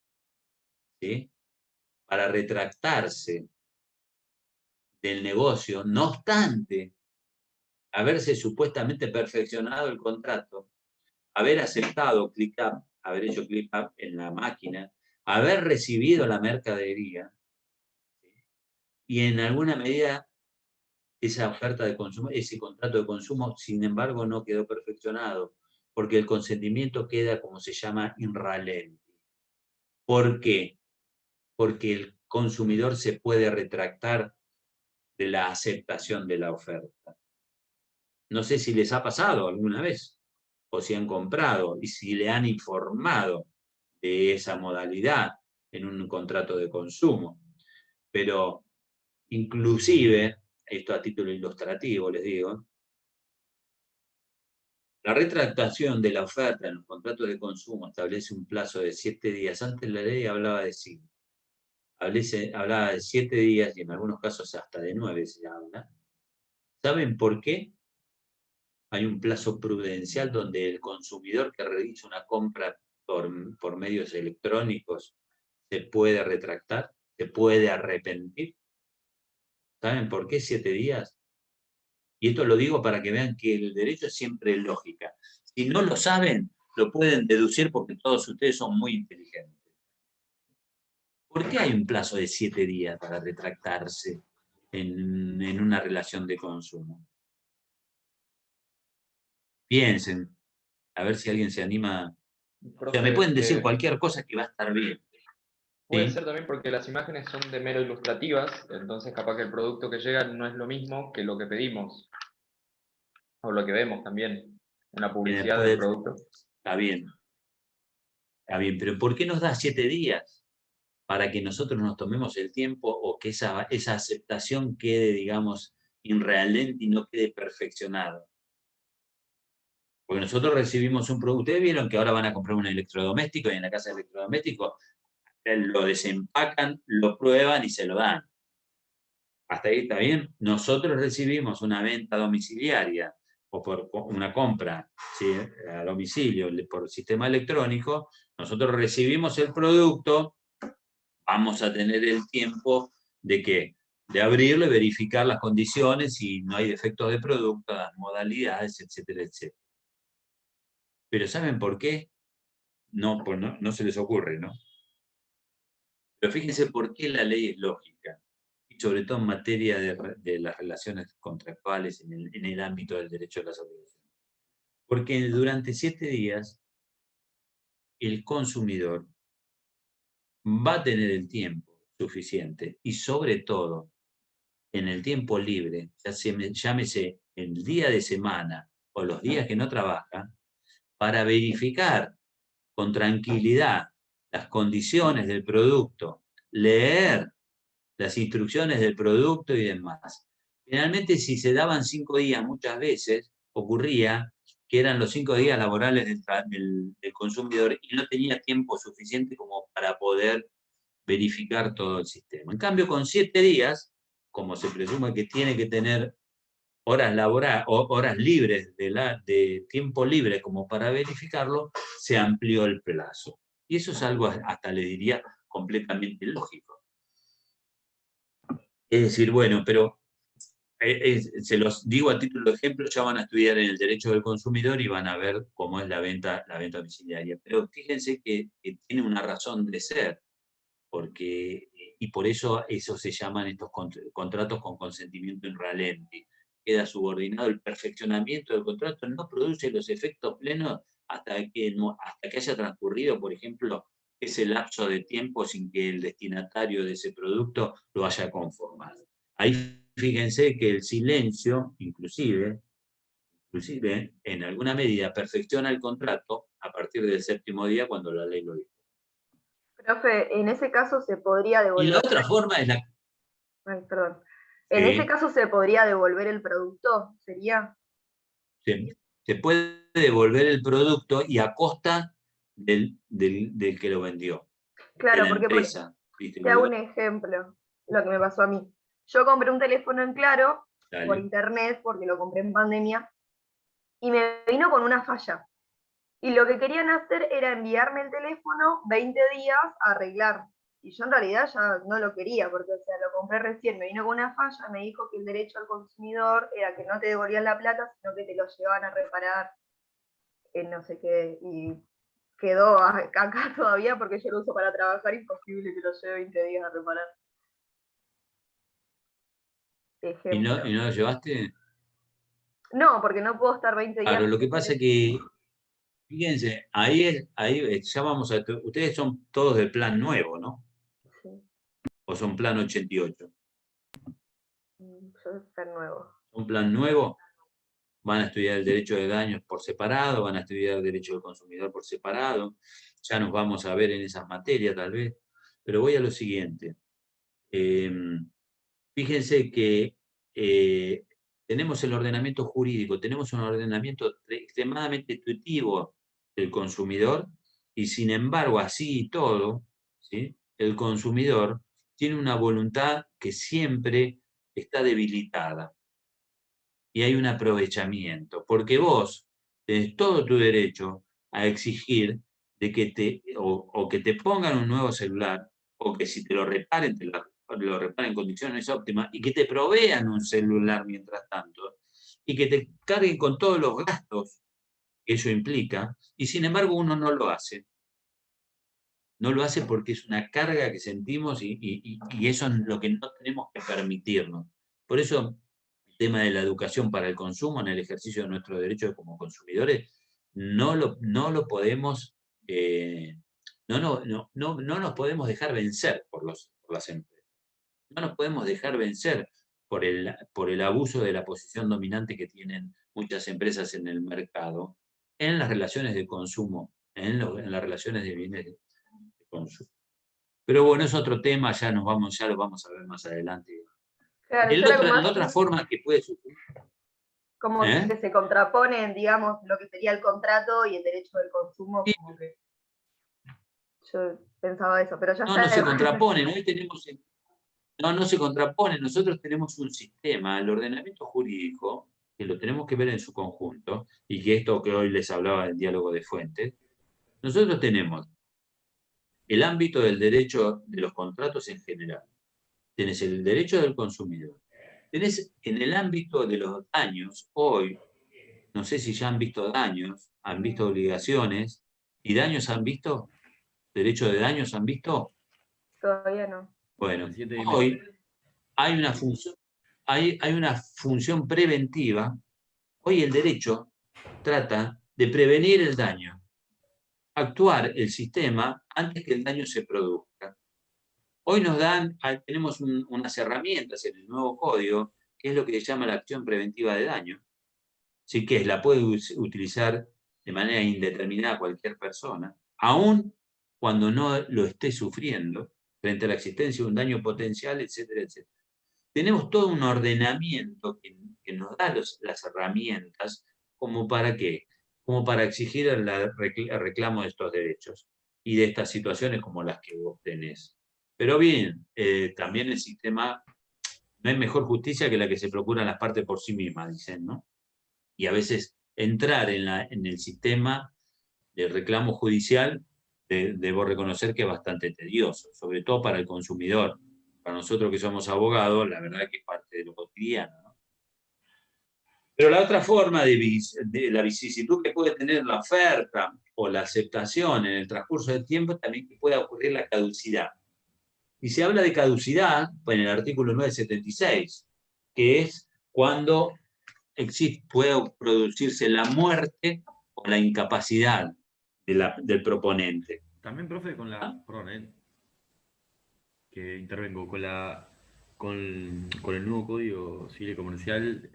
¿sí?, para retractarse del negocio, no obstante haberse supuestamente perfeccionado el contrato, haber aceptado ClickUp, haber hecho ClickUp en la máquina, haber recibido la mercadería, ¿sí?, y en alguna medida esa oferta de consumo, ese contrato de consumo, sin embargo, no quedó perfeccionado, porque el consentimiento queda, como se llama, inralenti. ¿Por qué? Porque el consumidor se puede retractar de la aceptación de la oferta. No sé si les ha pasado alguna vez, o si han comprado, y si le han informado de esa modalidad en un contrato de consumo. Pero inclusive, esto a título ilustrativo les digo, la retractación de la oferta en los contratos de consumo establece un plazo de 7 días. Antes la ley hablaba de 5. hablaba de 7 días y en algunos casos hasta de 9 se habla. ¿Saben por qué? Hay un plazo prudencial donde el consumidor que realiza una compra por medios electrónicos se puede retractar, se puede arrepentir. ¿Saben por qué 7 días? Y esto lo digo para que vean que el derecho es siempre lógica. Si no lo saben, lo pueden deducir porque todos ustedes son muy inteligentes. ¿Por qué hay un plazo de 7 días para retractarse en una relación de consumo? Piensen, a ver si alguien se anima. O sea, me pueden decir cualquier cosa que va a estar bien. Puede ¿Sí? ser también porque las imágenes son de mero ilustrativas, entonces capaz que el producto que llega no es lo mismo que lo que pedimos, o lo que vemos también, una publicidad del producto. Está bien, pero ¿por qué nos da 7 días? Para que nosotros nos tomemos el tiempo o que esa aceptación quede, digamos, irrealente y no quede perfeccionada. Porque nosotros recibimos un producto. Ustedes vieron que ahora van a comprar un electrodoméstico y en la casa de electrodoméstico lo desempacan, lo prueban y se lo dan. Hasta ahí está bien. Nosotros recibimos una venta domiciliaria o por una compra, ¿sí?, a domicilio por sistema electrónico. Nosotros recibimos el producto, vamos a tener el tiempo de abrirlo y verificar las condiciones, si no hay defectos de producto, las modalidades, etcétera, etcétera. Pero ¿saben por qué? No, pues no se les ocurre, ¿no? Pero fíjense por qué la ley es lógica, y sobre todo en materia de las relaciones contractuales en el ámbito del derecho de las obligaciones. Porque durante 7 días el consumidor va a tener el tiempo suficiente y sobre todo en el tiempo libre, llámese el día de semana o los días que no trabaja, para verificar con tranquilidad las condiciones del producto, leer las instrucciones del producto y demás. Generalmente, si se daban 5 días, muchas veces ocurría que eran los 5 días laborales del consumidor y no tenía tiempo suficiente como para poder verificar todo el sistema. En cambio, con 7 días, como se presume que tiene que tener horas libres de tiempo libre como para verificarlo, se amplió el plazo. Y eso es algo, hasta le diría, completamente lógico. Es decir, bueno, pero se los digo a título de ejemplo, ya van a estudiar en el derecho del consumidor y van a ver cómo es la venta domiciliaria. Pero fíjense que tiene una razón de ser, y por eso se llaman estos contratos con consentimiento in ralenti. Queda subordinado el perfeccionamiento del contrato, no produce los efectos plenos hasta que haya transcurrido, por ejemplo, ese lapso de tiempo sin que el destinatario de ese producto lo haya conformado. Ahí fíjense que el silencio, inclusive, en alguna medida, perfecciona el contrato a partir del 7º día cuando la ley lo dijo. Profe, en ese caso se podría devolver. Y la otra forma es la... Ay, perdón. En ese caso se podría devolver el producto, ¿sería? Se puede devolver el producto y a costa del que lo vendió. Claro, de la porque empresa, te hago un ejemplo, lo que me pasó a mí. Yo compré un teléfono en Claro por internet, porque lo compré en pandemia, y me vino con una falla. Y lo que querían hacer era enviarme el teléfono 20 días a arreglar. Y yo en realidad ya no lo quería, porque o sea, lo compré recién, me vino con una falla, me dijo que el derecho al consumidor era que no te devolvían la plata, sino que te lo llevaban a reparar en no sé qué. Y quedó acá todavía porque yo lo uso para trabajar, imposible que lo lleve 20 días a reparar. ¿Y no lo llevaste? No, porque no puedo estar 20 días. Claro, lo que pasa es que, fíjense, ahí ya vamos a... Ustedes son todos del plan nuevo, ¿no? Sí. ¿O son plan 88? Yo soy plan nuevo. ¿Un plan nuevo? Van a estudiar el derecho de daños por separado, van a estudiar el derecho del consumidor por separado. Ya nos vamos a ver en esas materias, tal vez. Pero voy a lo siguiente. Fíjense que tenemos el ordenamiento jurídico, tenemos un ordenamiento extremadamente intuitivo del consumidor, y sin embargo, así y todo, ¿sí?, el consumidor tiene una voluntad que siempre está debilitada. Y hay un aprovechamiento, porque vos tenés todo tu derecho a exigir de que o que te pongan un nuevo celular, o que si te lo reparen, lo reparen en condiciones óptimas, y que te provean un celular mientras tanto, y que te carguen con todos los gastos que eso implica, y sin embargo uno no lo hace. No lo hace porque es una carga que sentimos y eso es lo que no tenemos que permitirnos. Por eso el tema de la educación para el consumo en el ejercicio de nuestros derechos como consumidores no lo podemos, no nos podemos dejar vencer por las empresas. No nos podemos dejar vencer por el abuso de la posición dominante que tienen muchas empresas en el mercado, en las relaciones de consumo, en las relaciones de bienes de consumo. Pero bueno, es otro tema, ya lo vamos a ver más adelante. Claro, yo era como La otra forma que puede suceder. Como que se contraponen, digamos, lo que sería el contrato y el derecho del consumo, Sí. como que yo pensaba eso, pero ya No, está. no se contraponen, hoy tenemos... No se contraponen, nosotros tenemos un sistema, el ordenamiento jurídico, que lo tenemos que ver en su conjunto, y que esto que hoy les hablaba del diálogo de fuentes, nosotros tenemos el ámbito del derecho de los contratos en general, tenés el derecho del consumidor, tenés en el ámbito de los daños, hoy, no sé si ya han visto daños, han visto obligaciones, y daños han visto, derecho de daños han visto. Todavía no. Bueno, hoy hay una función preventiva. Hoy el derecho trata de prevenir el daño, actuar el sistema antes que el daño se produzca. Hoy tenemos unas herramientas en el nuevo código, que es lo que se llama la acción preventiva de daño. Así que la puede utilizar de manera indeterminada cualquier persona, aun cuando no lo esté sufriendo, frente a la existencia de un daño potencial, etcétera, etcétera. Tenemos todo un ordenamiento que nos da las herramientas como para qué, como para exigir el reclamo de estos derechos y de estas situaciones como las que vos tenés. Pero bien, también el sistema, no hay mejor justicia que la que se procura en las partes por sí mismas, dicen, ¿no? Y a veces entrar en el sistema de reclamo judicial, debo reconocer que es bastante tedioso, sobre todo para el consumidor. Para nosotros que somos abogados, la verdad que es parte de lo cotidiano, ¿no? Pero la otra forma de la vicisitud que puede tener la oferta o la aceptación en el transcurso del tiempo, también que pueda ocurrir la caducidad. Y se habla de caducidad pues, en el artículo 976, que es cuando puede producirse la muerte o la incapacidad del proponente. También, profe, perdón, que intervengo, con el nuevo Código Civil y Comercial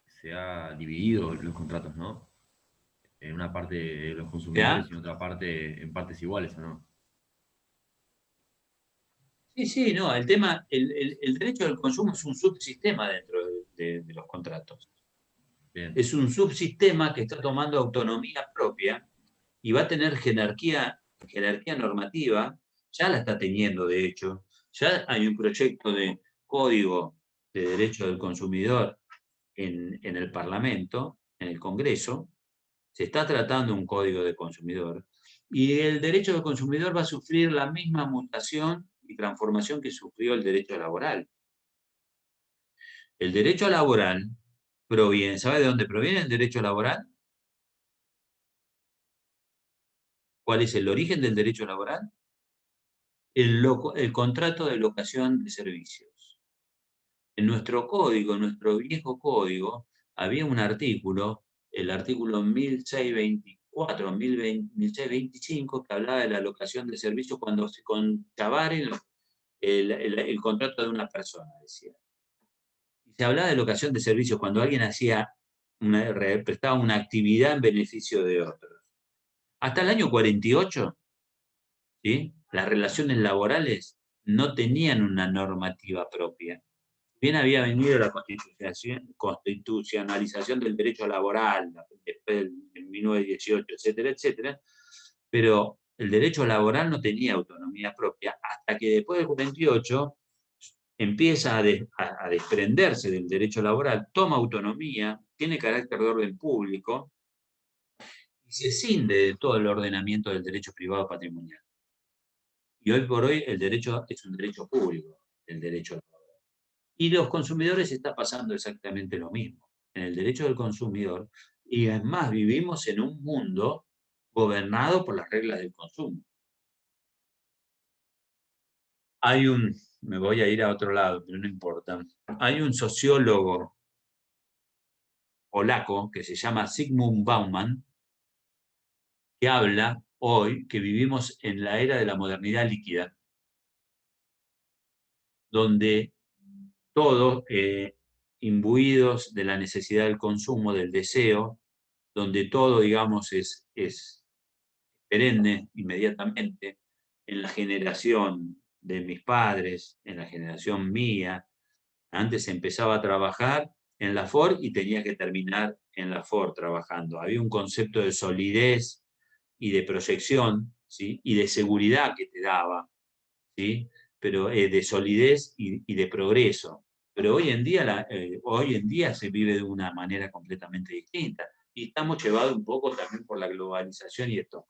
se ha dividido los contratos, ¿no? En una parte de los consumidores y en otra parte en partes iguales, ¿o no? Sí, no, el tema, el derecho del consumo es un subsistema dentro de los contratos. Bien. Es un subsistema que está tomando autonomía propia y va a tener jerarquía normativa, ya la está teniendo de hecho, ya hay un proyecto de código de derecho del consumidor en el Parlamento, en el Congreso, se está tratando un código de consumidor, y el derecho del consumidor va a sufrir la misma mutación y transformación que sufrió el derecho laboral. El derecho laboral proviene, ¿sabe de dónde proviene el derecho laboral? ¿Cuál es el origen del derecho laboral? El contrato de locación de servicios. En nuestro código, en nuestro viejo código, había un artículo, el artículo 1624, 1625, que hablaba de la locación de servicios cuando se conchavaren el contrato de una persona, decía. Y se hablaba de locación de servicios cuando alguien prestaba una actividad en beneficio de otros. Hasta el año 48, ¿sí? Las relaciones laborales no tenían una normativa propia. Bien había venido la constitucionalización del derecho laboral, después en 1918, etcétera, etcétera, pero el derecho laboral no tenía autonomía propia, hasta que después del 48 empieza a desprenderse del derecho laboral, toma autonomía, tiene carácter de orden público, y se escinde de todo el ordenamiento del derecho privado patrimonial. Y hoy por hoy el derecho es un derecho público, el derecho laboral. Y los consumidores está pasando exactamente lo mismo. En el derecho del consumidor, y además vivimos en un mundo gobernado por las reglas del consumo. Me voy a ir a otro lado, pero no importa. Hay un sociólogo polaco que se llama Zygmunt Bauman, que habla hoy que vivimos en la era de la modernidad líquida, donde todos imbuidos de la necesidad del consumo, del deseo, donde todo, digamos, es perenne inmediatamente, en la generación de mis padres, en la generación mía. Antes empezaba a trabajar en la Ford y tenía que terminar en la Ford trabajando. Había un concepto de solidez y de proyección, ¿sí? Y de seguridad que te daba, ¿sí? Pero de solidez y de progreso. Pero hoy en día se vive de una manera completamente distinta. Y estamos llevados un poco también por la globalización y esto.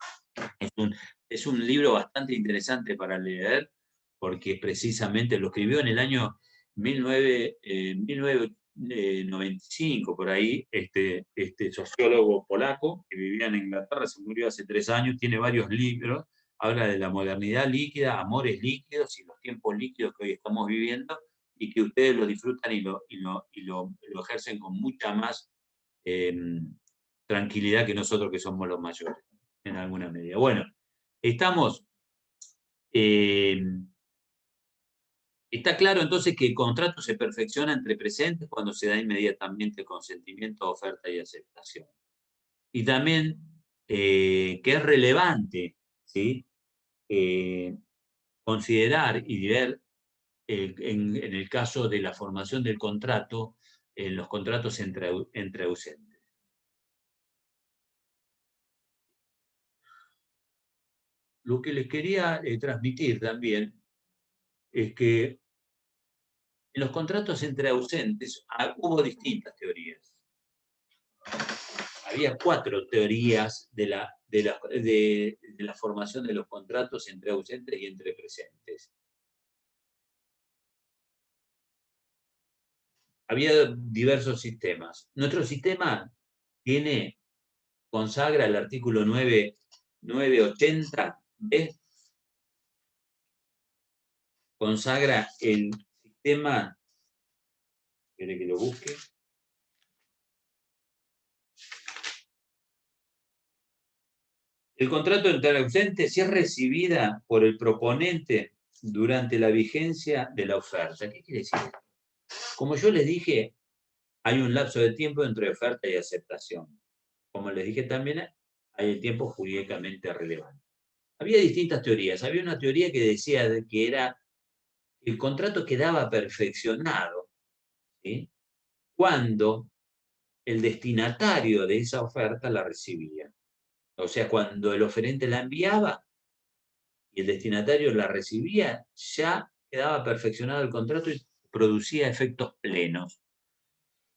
Es un libro bastante interesante para leer, porque precisamente lo escribió en el año 1995, por ahí, este sociólogo polaco que vivía en Inglaterra, se murió hace 3 años, tiene varios libros, habla de la modernidad líquida, amores líquidos y los tiempos líquidos que hoy estamos viviendo, y que ustedes lo disfrutan y lo ejercen con mucha más tranquilidad que nosotros que somos los mayores, en alguna medida. Bueno, está claro entonces que el contrato se perfecciona entre presentes cuando se da inmediatamente consentimiento, oferta y aceptación. Y también que es relevante, ¿sí? Considerar y ver en el caso de la formación del contrato, en los contratos entre ausentes. Lo que les quería transmitir también es que en los contratos entre ausentes hubo distintas teorías. Había 4 teorías de la formación de los contratos entre ausentes y entre presentes. Había diversos sistemas. Nuestro sistema consagra el artículo 980, consagra el sistema, quiere que lo busque. El contrato entre ausentes, si es recibida por el proponente durante la vigencia de la oferta. ¿Qué quiere decir? Como yo les dije, hay un lapso de tiempo entre oferta y aceptación. Como les dije también, hay el tiempo jurídicamente relevante. Había distintas teorías. Había una teoría que decía que el contrato quedaba perfeccionado, ¿sí? Cuando el destinatario de esa oferta la recibía. O sea, cuando el oferente la enviaba y el destinatario la recibía, ya quedaba perfeccionado el contrato y producía efectos plenos.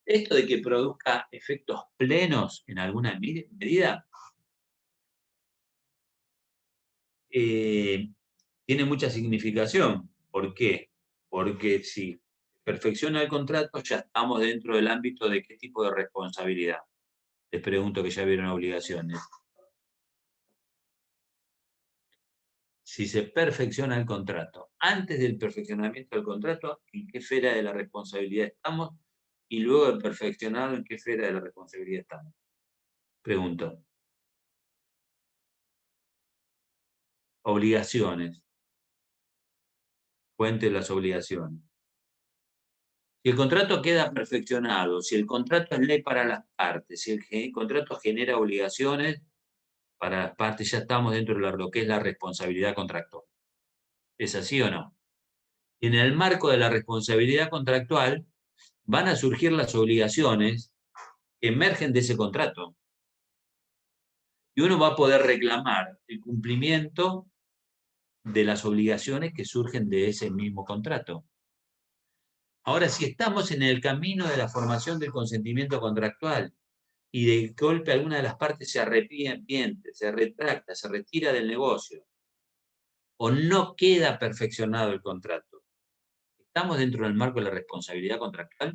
Esto de que produzca efectos plenos en alguna medida tiene mucha significación. ¿Por qué? Porque si perfecciona el contrato, ya estamos dentro del ámbito de qué tipo de responsabilidad. Les pregunto, que ya vieron obligaciones. Si se perfecciona el contrato, antes del perfeccionamiento del contrato, ¿en qué esfera de la responsabilidad estamos? Y luego de perfeccionado, ¿en qué esfera de la responsabilidad estamos? Pregunto. Obligaciones. Fuente de las obligaciones. Si el contrato queda perfeccionado, si el contrato es ley para las partes, si el contrato genera obligaciones para las partes, ya estamos dentro de lo que es la responsabilidad contractual. ¿Es así o no? Y en el marco de la responsabilidad contractual van a surgir las obligaciones que emergen de ese contrato. Y uno va a poder reclamar el cumplimiento de las obligaciones que surgen de ese mismo contrato. Ahora, si estamos en el camino de la formación del consentimiento contractual y de golpe alguna de las partes se arrepiente, se retracta, se retira del negocio, o no queda perfeccionado el contrato, ¿estamos dentro del marco de la responsabilidad contractual?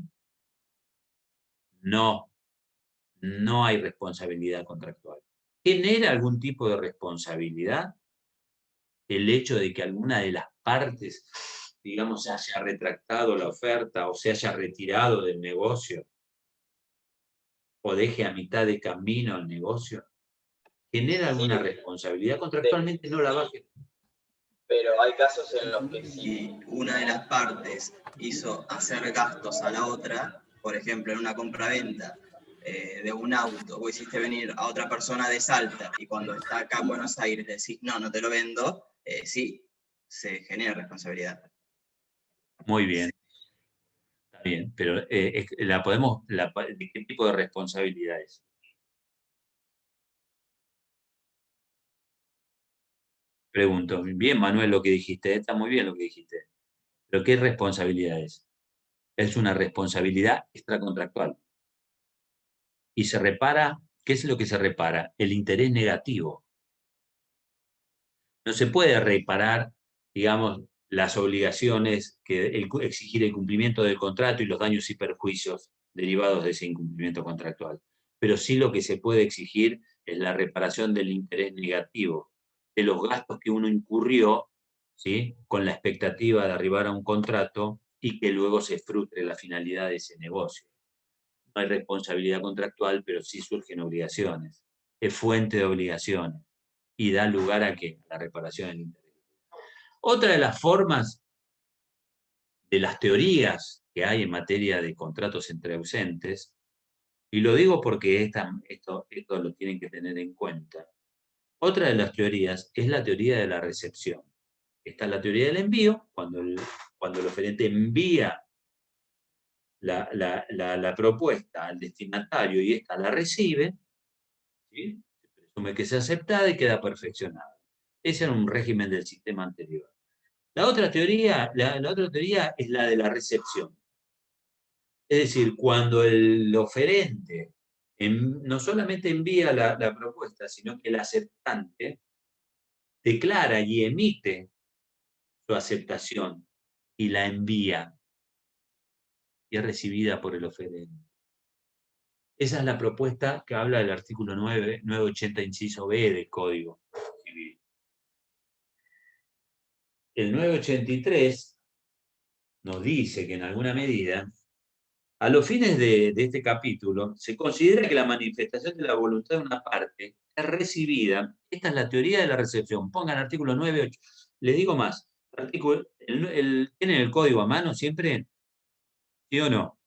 No, no hay responsabilidad contractual. ¿Genera algún tipo de responsabilidad el hecho de que alguna de las partes, digamos, se haya retractado la oferta o se haya retirado del negocio o deje a mitad de camino el negocio? ¿Genera alguna responsabilidad? Contractualmente no la va a generar. Pero hay casos en los que si una de las partes hizo hacer gastos a la otra, por ejemplo, en una compraventa de un auto, vos hiciste venir a otra persona de Salta y cuando está acá en Buenos Aires decís, no, no te lo vendo, sí, se genera responsabilidad. Muy bien. Está bien, pero ¿de qué tipo de responsabilidad es? Pregunto, bien Manuel lo que dijiste, está muy bien lo que dijiste, pero ¿qué responsabilidad es? Es una responsabilidad extracontractual. Y se repara, ¿qué es lo que se repara? El interés negativo. No se puede reparar, digamos, las obligaciones, exigir el cumplimiento del contrato y los daños y perjuicios derivados de ese incumplimiento contractual. Pero sí lo que se puede exigir es la reparación del interés negativo, de los gastos que uno incurrió, ¿sí?, con la expectativa de arribar a un contrato y que luego se frustre la finalidad de ese negocio. No hay responsabilidad contractual, pero sí surgen obligaciones. Es fuente de obligaciones y da lugar a ¿qué? La reparación del interés. Otra de las formas de las teorías que hay en materia de contratos entre ausentes, y lo digo porque esto lo tienen que tener en cuenta, otra de las teorías es la teoría de la recepción. Está la teoría del envío, cuando el oferente envía la propuesta al destinatario y ésta la recibe, ¿sí?, se presume que sea aceptada y queda perfeccionada. Ese era un régimen del sistema anterior. La otra teoría es la de la recepción. Es decir, cuando el oferente no solamente envía la propuesta, sino que el aceptante declara y emite su aceptación y la envía y es recibida por el oferente. Esa es la propuesta que habla del artículo 980 inciso B del Código Civil. El 983 nos dice que en alguna medida, a los fines de este capítulo, se considera que la manifestación de la voluntad de una parte es recibida. Esta es la teoría de la recepción. Pongan artículo 9.8. Les digo más. ¿Tienen el código a mano siempre? ¿Sí o no?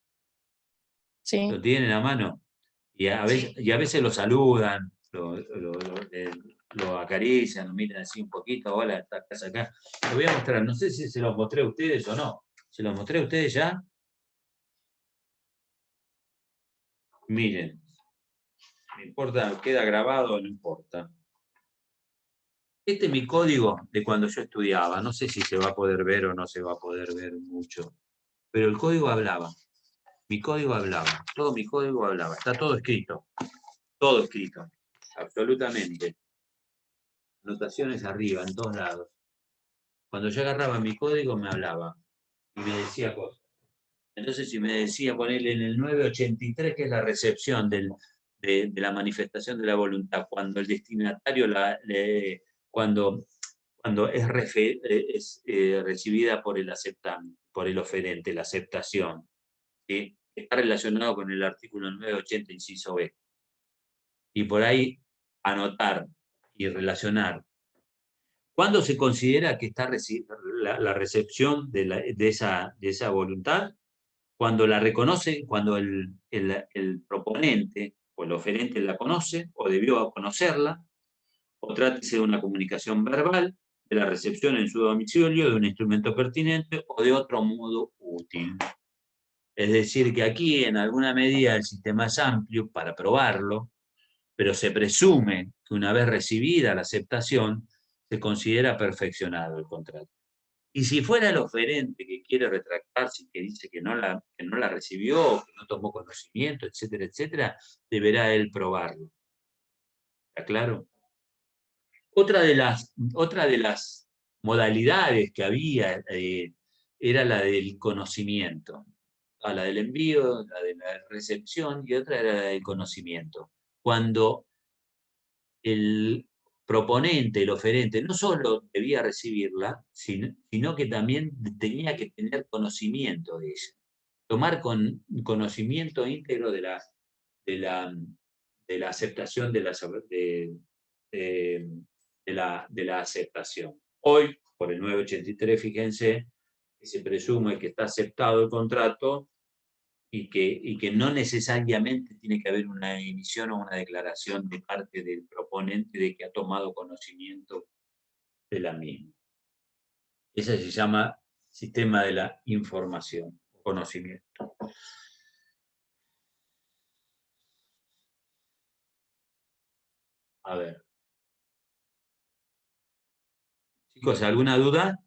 Sí. ¿Lo tienen a mano? Y a veces lo saludan, lo acarician, lo miran así un poquito. Hola, estás acá. Lo voy a mostrar. No sé si se los mostré a ustedes o no. ¿Se los mostré a ustedes ya? Miren, no importa, queda grabado, no importa. Este es mi código de cuando yo estudiaba. No sé si se va a poder ver o no se va a poder ver mucho. Pero el código hablaba. Mi código hablaba. Todo mi código hablaba. Está todo escrito. Todo escrito. Absolutamente. Anotaciones arriba, en todos lados. Cuando yo agarraba mi código me hablaba. Y me decía cosas. Entonces, si me decía ponerle en el 983, que es la recepción de la manifestación de la voluntad, cuando el destinatario, cuando es recibida por el aceptante, por el oferente, la aceptación, ¿sí?, está relacionado con el artículo 980, inciso B. Y por ahí anotar y relacionar. ¿Cuándo se considera que está la recepción de esa voluntad? Cuando la reconoce, cuando el proponente o el oferente la conoce o debió conocerla, o trátese de una comunicación verbal, de la recepción en su domicilio, de un instrumento pertinente o de otro modo útil. Es decir, que aquí en alguna medida el sistema es amplio para probarlo, pero se presume que una vez recibida la aceptación, se considera perfeccionado el contrato. Y si fuera el oferente que quiere retractarse y que dice que no la recibió, que no tomó conocimiento, etcétera, etcétera, deberá él probarlo. ¿Está claro? Otra de las modalidades que había era la del conocimiento. La del envío, la de la recepción y otra era la del conocimiento. Cuando el proponente, el oferente, no solo debía recibirla, sino que también tenía que tener conocimiento de ella. Tomar conocimiento íntegro de la aceptación de la aceptación. Hoy, por el 983, fíjense que se presume que está aceptado el contrato y que no necesariamente tiene que haber una emisión o una declaración de parte del proponente de que ha tomado conocimiento de la misma. Ese se llama sistema de la información, conocimiento. A ver. Chicos, ¿alguna duda?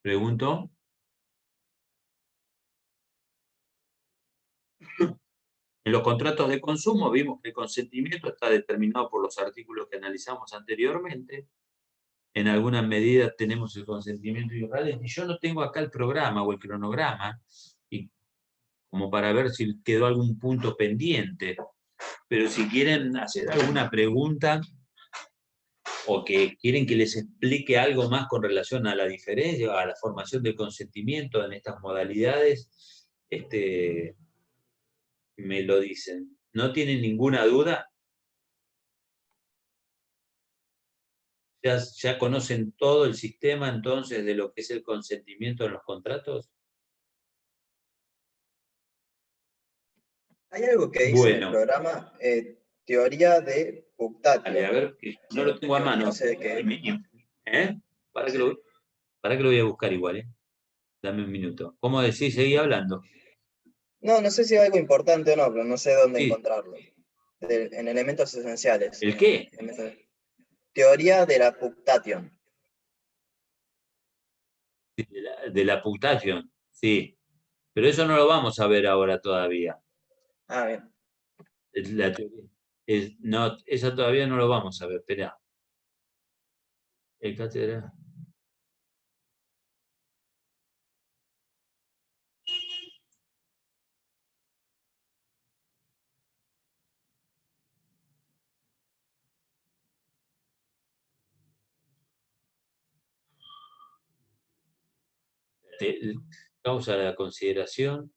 Pregunto. En los contratos de consumo vimos que el consentimiento está determinado por los artículos que analizamos anteriormente. En alguna medida tenemos el consentimiento y yo no tengo acá el programa o el cronograma, y como para ver si quedó algún punto pendiente. Pero si quieren hacer alguna pregunta o que quieren que les explique algo más con relación a la diferencia, a la formación del consentimiento en estas modalidades, me lo dicen. ¿No tienen ninguna duda? ¿Ya conocen todo el sistema entonces de lo que es el consentimiento en los contratos? Hay algo que dice en el programa, teoría de Puctatio. Dale, a ver, que no lo tengo a mano. No sé qué. Para que lo voy a buscar igual, Dame un minuto. ¿Cómo decís? Seguí hablando. No sé si es algo importante o no, pero no sé dónde Sí. encontrarlo. En elementos esenciales. ¿El qué? Teoría de la Puctation. De la Puctation, sí. Pero eso no lo vamos a ver ahora todavía. Ah, bien. La teoría. No, eso todavía no lo vamos a ver, espera. El cátedra. Causa la consideración.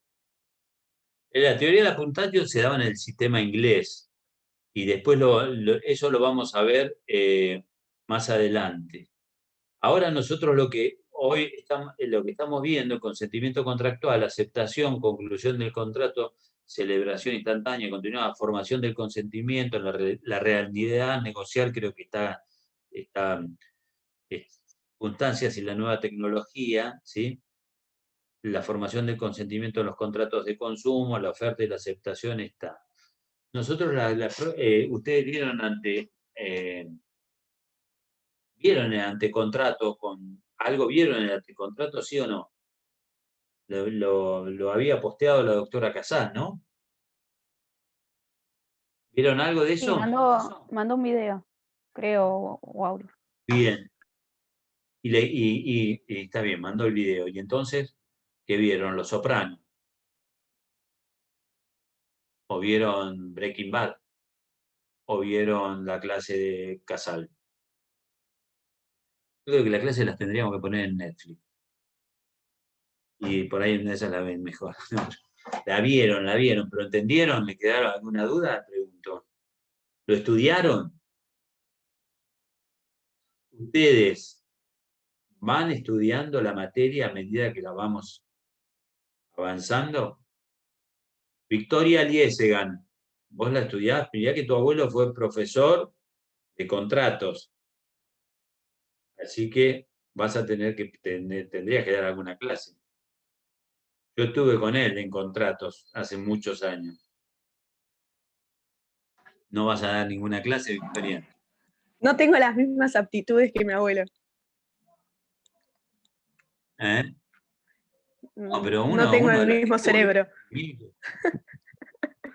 La teoría de la Puctation se daba en el sistema inglés y después eso lo vamos a ver más adelante. Ahora nosotros lo que estamos viendo, consentimiento contractual, aceptación, conclusión del contrato, celebración instantánea, continuada, formación del consentimiento, la realidad negocial, creo que está circunstancias y la nueva tecnología, ¿sí? La formación del consentimiento en los contratos de consumo, la oferta y la aceptación está. Nosotros, ustedes vieron el antecontrato ¿vieron el antecontrato, sí o no? Lo había posteado la doctora Casal, ¿no? ¿Vieron algo de eso? Sí, mandó un video, creo, o audio. Bien. Y está bien, mandó el video. Y entonces, ¿qué vieron? Los Sopranos. ¿O vieron Breaking Bad? ¿O vieron la clase de Casal? Creo que la clase las tendríamos que poner en Netflix. Y por ahí en esas la ven mejor. La vieron, pero ¿entendieron? ¿Me quedaron alguna duda? Pregunto. ¿Lo estudiaron? ¿Ustedes van estudiando la materia a medida que la vamos avanzando? Victoria Liesegan, vos la estudiás, mirá que tu abuelo fue profesor de contratos. Así que vas a tendrías que dar alguna clase. Yo estuve con él en contratos hace muchos años. ¿No vas a dar ninguna clase, Victoria? No tengo las mismas aptitudes que mi abuelo. ¿Eh? No, pero No tengo uno el las mismo descubre. cerebro.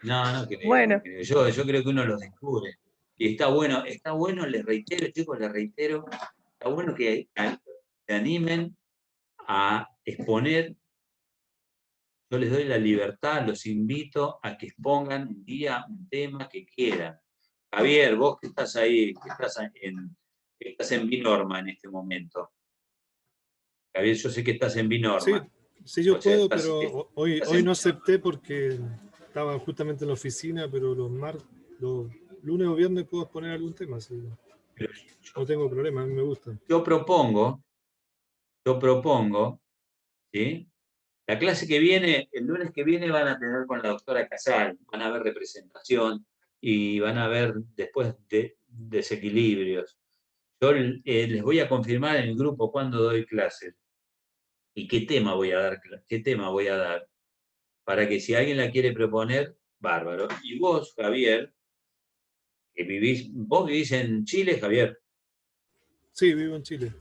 No creo. Bueno. Yo creo que uno los descubre. Y está bueno, les reitero, chicos, les reitero, está bueno que se animen a exponer. Yo les doy la libertad, los invito a que expongan un día un tema que quieran. Javier, vos que estás ahí, que estás en Binorma en este momento. Javier, yo sé que estás en Binorma. Sí, yo puedo, estás, pero hoy no acepté porque estaba justamente en la oficina, pero los lunes o viernes puedo exponer algún tema. Sí. No tengo problema, a mí me gusta. Yo propongo, ¿sí? La clase que viene, el lunes que viene, van a tener con la doctora Casal, van a ver representación y van a ver después desequilibrios. Yo les voy a confirmar en el grupo cuándo doy clases y qué tema voy a dar, para que si alguien la quiere proponer, bárbaro. Y vos, Javier, vos vivís en Chile, Javier. Sí, vivo en Chile.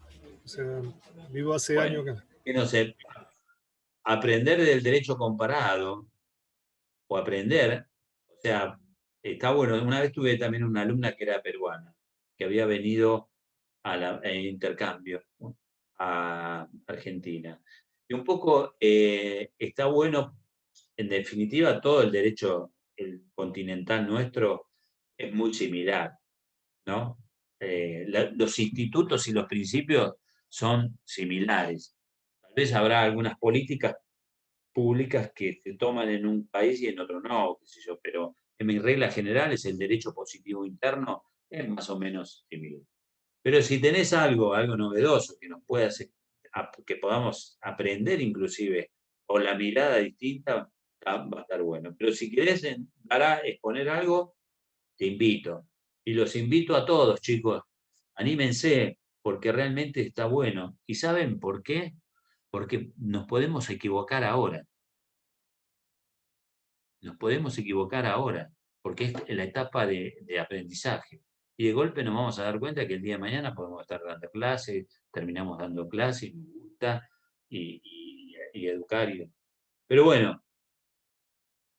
O sea, vivo hace años acá. Que no sé, aprender del derecho comparado o aprender, o sea, está bueno. Una vez tuve también una alumna que era peruana, que había venido en intercambio, ¿no?, a Argentina. Y un poco está bueno, en definitiva, todo el derecho continental nuestro es muy similar, ¿no? Los institutos y los principios son similares. Tal vez habrá algunas políticas públicas que se toman en un país y en otro no, qué sé yo, pero en mis reglas generales el derecho positivo interno es más o menos similar. Pero si tenés algo novedoso que nos pueda hacer, que podamos aprender inclusive, o la mirada distinta, va a estar bueno. Pero si querés exponer algo, te invito. Y los invito a todos, chicos, anímense, porque realmente está bueno. ¿Y saben por qué? Porque nos podemos equivocar ahora. Nos podemos equivocar ahora, porque es la etapa de aprendizaje. Y de golpe nos vamos a dar cuenta que el día de mañana podemos estar dando clases, terminamos dando clases, nos gusta, y educar. Pero bueno,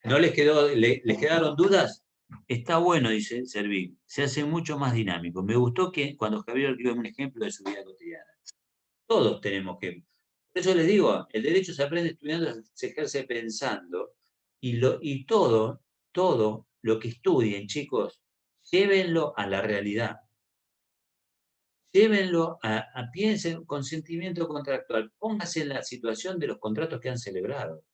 ¿no les quedaron dudas? Está bueno, dice Servín, se hace mucho más dinámico. Me gustó que cuando Javier dio un ejemplo de su vida cotidiana. Todos tenemos que... Por eso les digo, el derecho se aprende estudiando, se ejerce pensando, y todo lo que estudien, chicos, llévenlo a la realidad. Llévenlo piensen con sentimiento contractual. Pónganse en la situación de los contratos que han celebrado.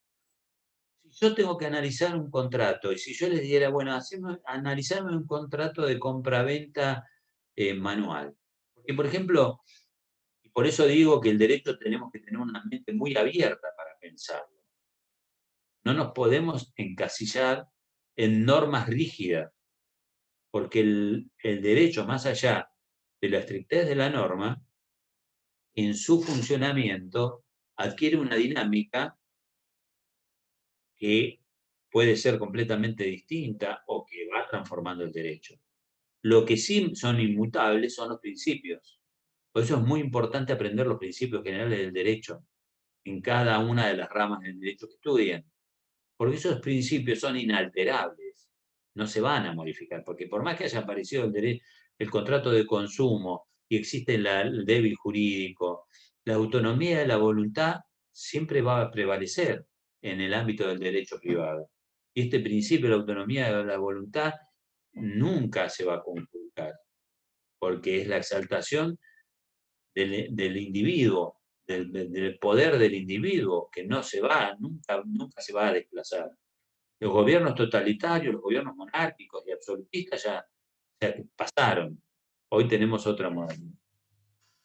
Si yo tengo que analizar un contrato, y si yo les diera, bueno, analizarme un contrato de compraventa manual. Porque, por ejemplo, y por eso digo que el derecho tenemos que tener una mente muy abierta para pensarlo. No nos podemos encasillar en normas rígidas, porque el derecho, más allá de la estrictez de la norma, en su funcionamiento adquiere una dinámica que puede ser completamente distinta o que va transformando el derecho. Lo que sí son inmutables son los principios. Por eso es muy importante aprender los principios generales del derecho en cada una de las ramas del derecho que estudian. Porque esos principios son inalterables, no se van a modificar, porque por más que haya aparecido el contrato de consumo y existe el débil jurídico, la autonomía de la voluntad siempre va a prevalecer en el ámbito del derecho privado. Y este principio de la autonomía de la voluntad nunca se va a conculcar, porque es la exaltación del individuo, del poder del individuo, que no se va, nunca se va a desplazar. Los gobiernos totalitarios, los gobiernos monárquicos y absolutistas ya pasaron. Hoy tenemos otra modalidad.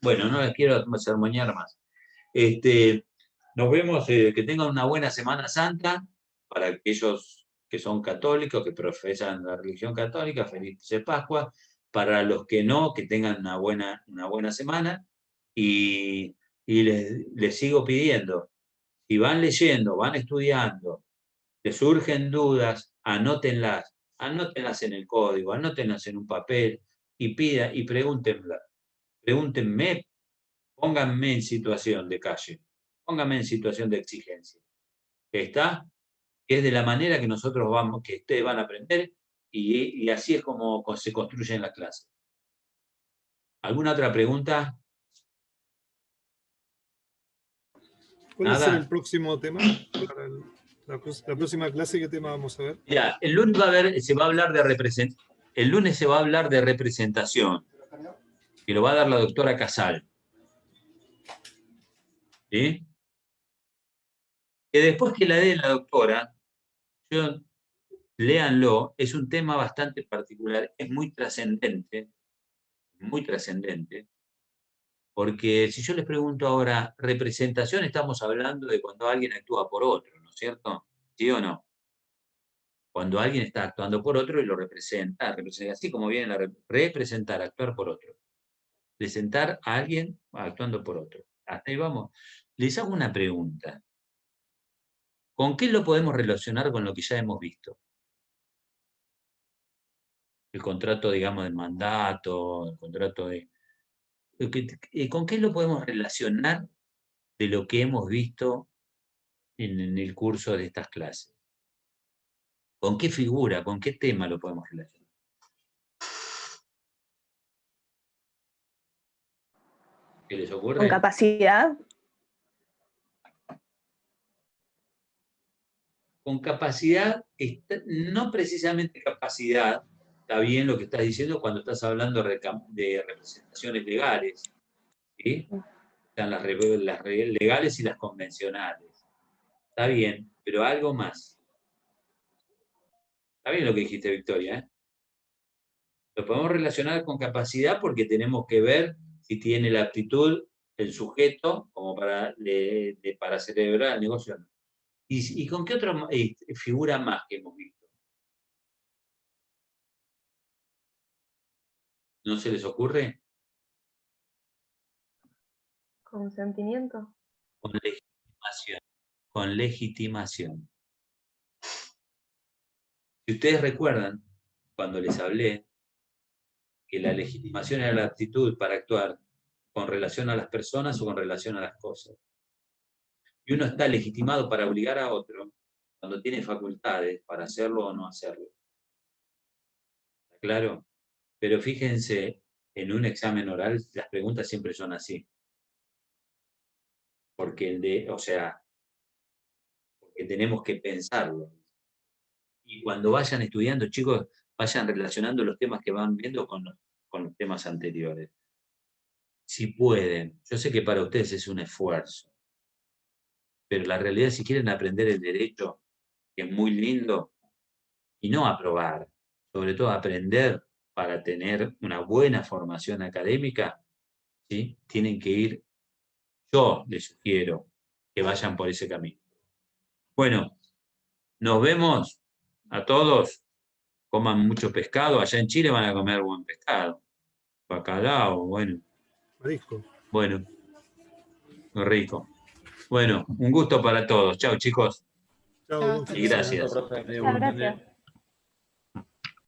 Bueno, no les quiero sermonear más. Nos vemos, que tengan una buena Semana Santa para aquellos que son católicos, que profesan la religión católica, feliz Pascua. Para los que no, que tengan una buena semana. Y les sigo pidiendo, si van leyendo, van estudiando, les surgen dudas, anótenlas, anótenlas en el código, anótenlas en un papel y pregúntenme, pónganme en situación de calle, pónganme en situación de exigencia. ¿Está? Que es de la manera que nosotros vamos, que ustedes van a aprender y así es como se construyen las clases. ¿Alguna otra pregunta? ¿Cuál va a Nada. ser el próximo tema? Para la próxima clase, ¿qué tema vamos a ver? Ya, el lunes se va a hablar de representación, que lo va a dar la doctora Casal. ¿Sí? Que después que la dé la doctora, léanlo, es un tema bastante particular, es muy trascendente, porque si yo les pregunto ahora, representación, estamos hablando de cuando alguien actúa por otro, ¿no es cierto? ¿Sí o no? Cuando alguien está actuando por otro y lo representa, así como viene la representar, actuar por otro. Presentar a alguien actuando por otro. Hasta ahí vamos. Les hago una pregunta. ¿Con qué lo podemos relacionar con lo que ya hemos visto? El contrato, digamos, de mandato, el contrato de... ¿Con qué lo podemos relacionar de lo que hemos visto en el curso de estas clases? ¿Con qué figura, con qué tema lo podemos relacionar? ¿Qué les ocurre? Con capacidad. Con capacidad, no precisamente capacidad, está bien lo que estás diciendo cuando estás hablando de representaciones legales, ¿sí? Están las legales y las convencionales. Está bien, pero algo más. Está bien lo que dijiste, Victoria, ¿eh? Lo podemos relacionar con capacidad porque tenemos que ver si tiene la aptitud el sujeto como para celebrar el negocio o no. ¿Y con qué otra figura más que hemos visto? ¿No se les ocurre? Consentimiento. Con legitimación. Con legitimación. Si ustedes recuerdan, cuando les hablé, que la legitimación era la aptitud para actuar con relación a las personas o con relación a las cosas. Y uno está legitimado para obligar a otro cuando tiene facultades para hacerlo o no hacerlo. ¿Está claro? Pero fíjense, en un examen oral las preguntas siempre son así. Porque porque tenemos que pensarlo. Y cuando vayan estudiando, chicos, vayan relacionando los temas que van viendo con los temas anteriores. Si pueden, yo sé que para ustedes es un esfuerzo, pero la realidad, si quieren aprender el derecho, que es muy lindo, y no aprobar, sobre todo aprender para tener una buena formación académica, ¿sí? Tienen que ir, yo les sugiero que vayan por ese camino. Bueno, nos vemos a todos, coman mucho pescado, allá en Chile van a comer buen pescado, bacalao, bueno. Marisco. Bueno, rico. Bueno, un gusto para todos. Chao, chicos. Chao, Y gracias. Muchas gracias.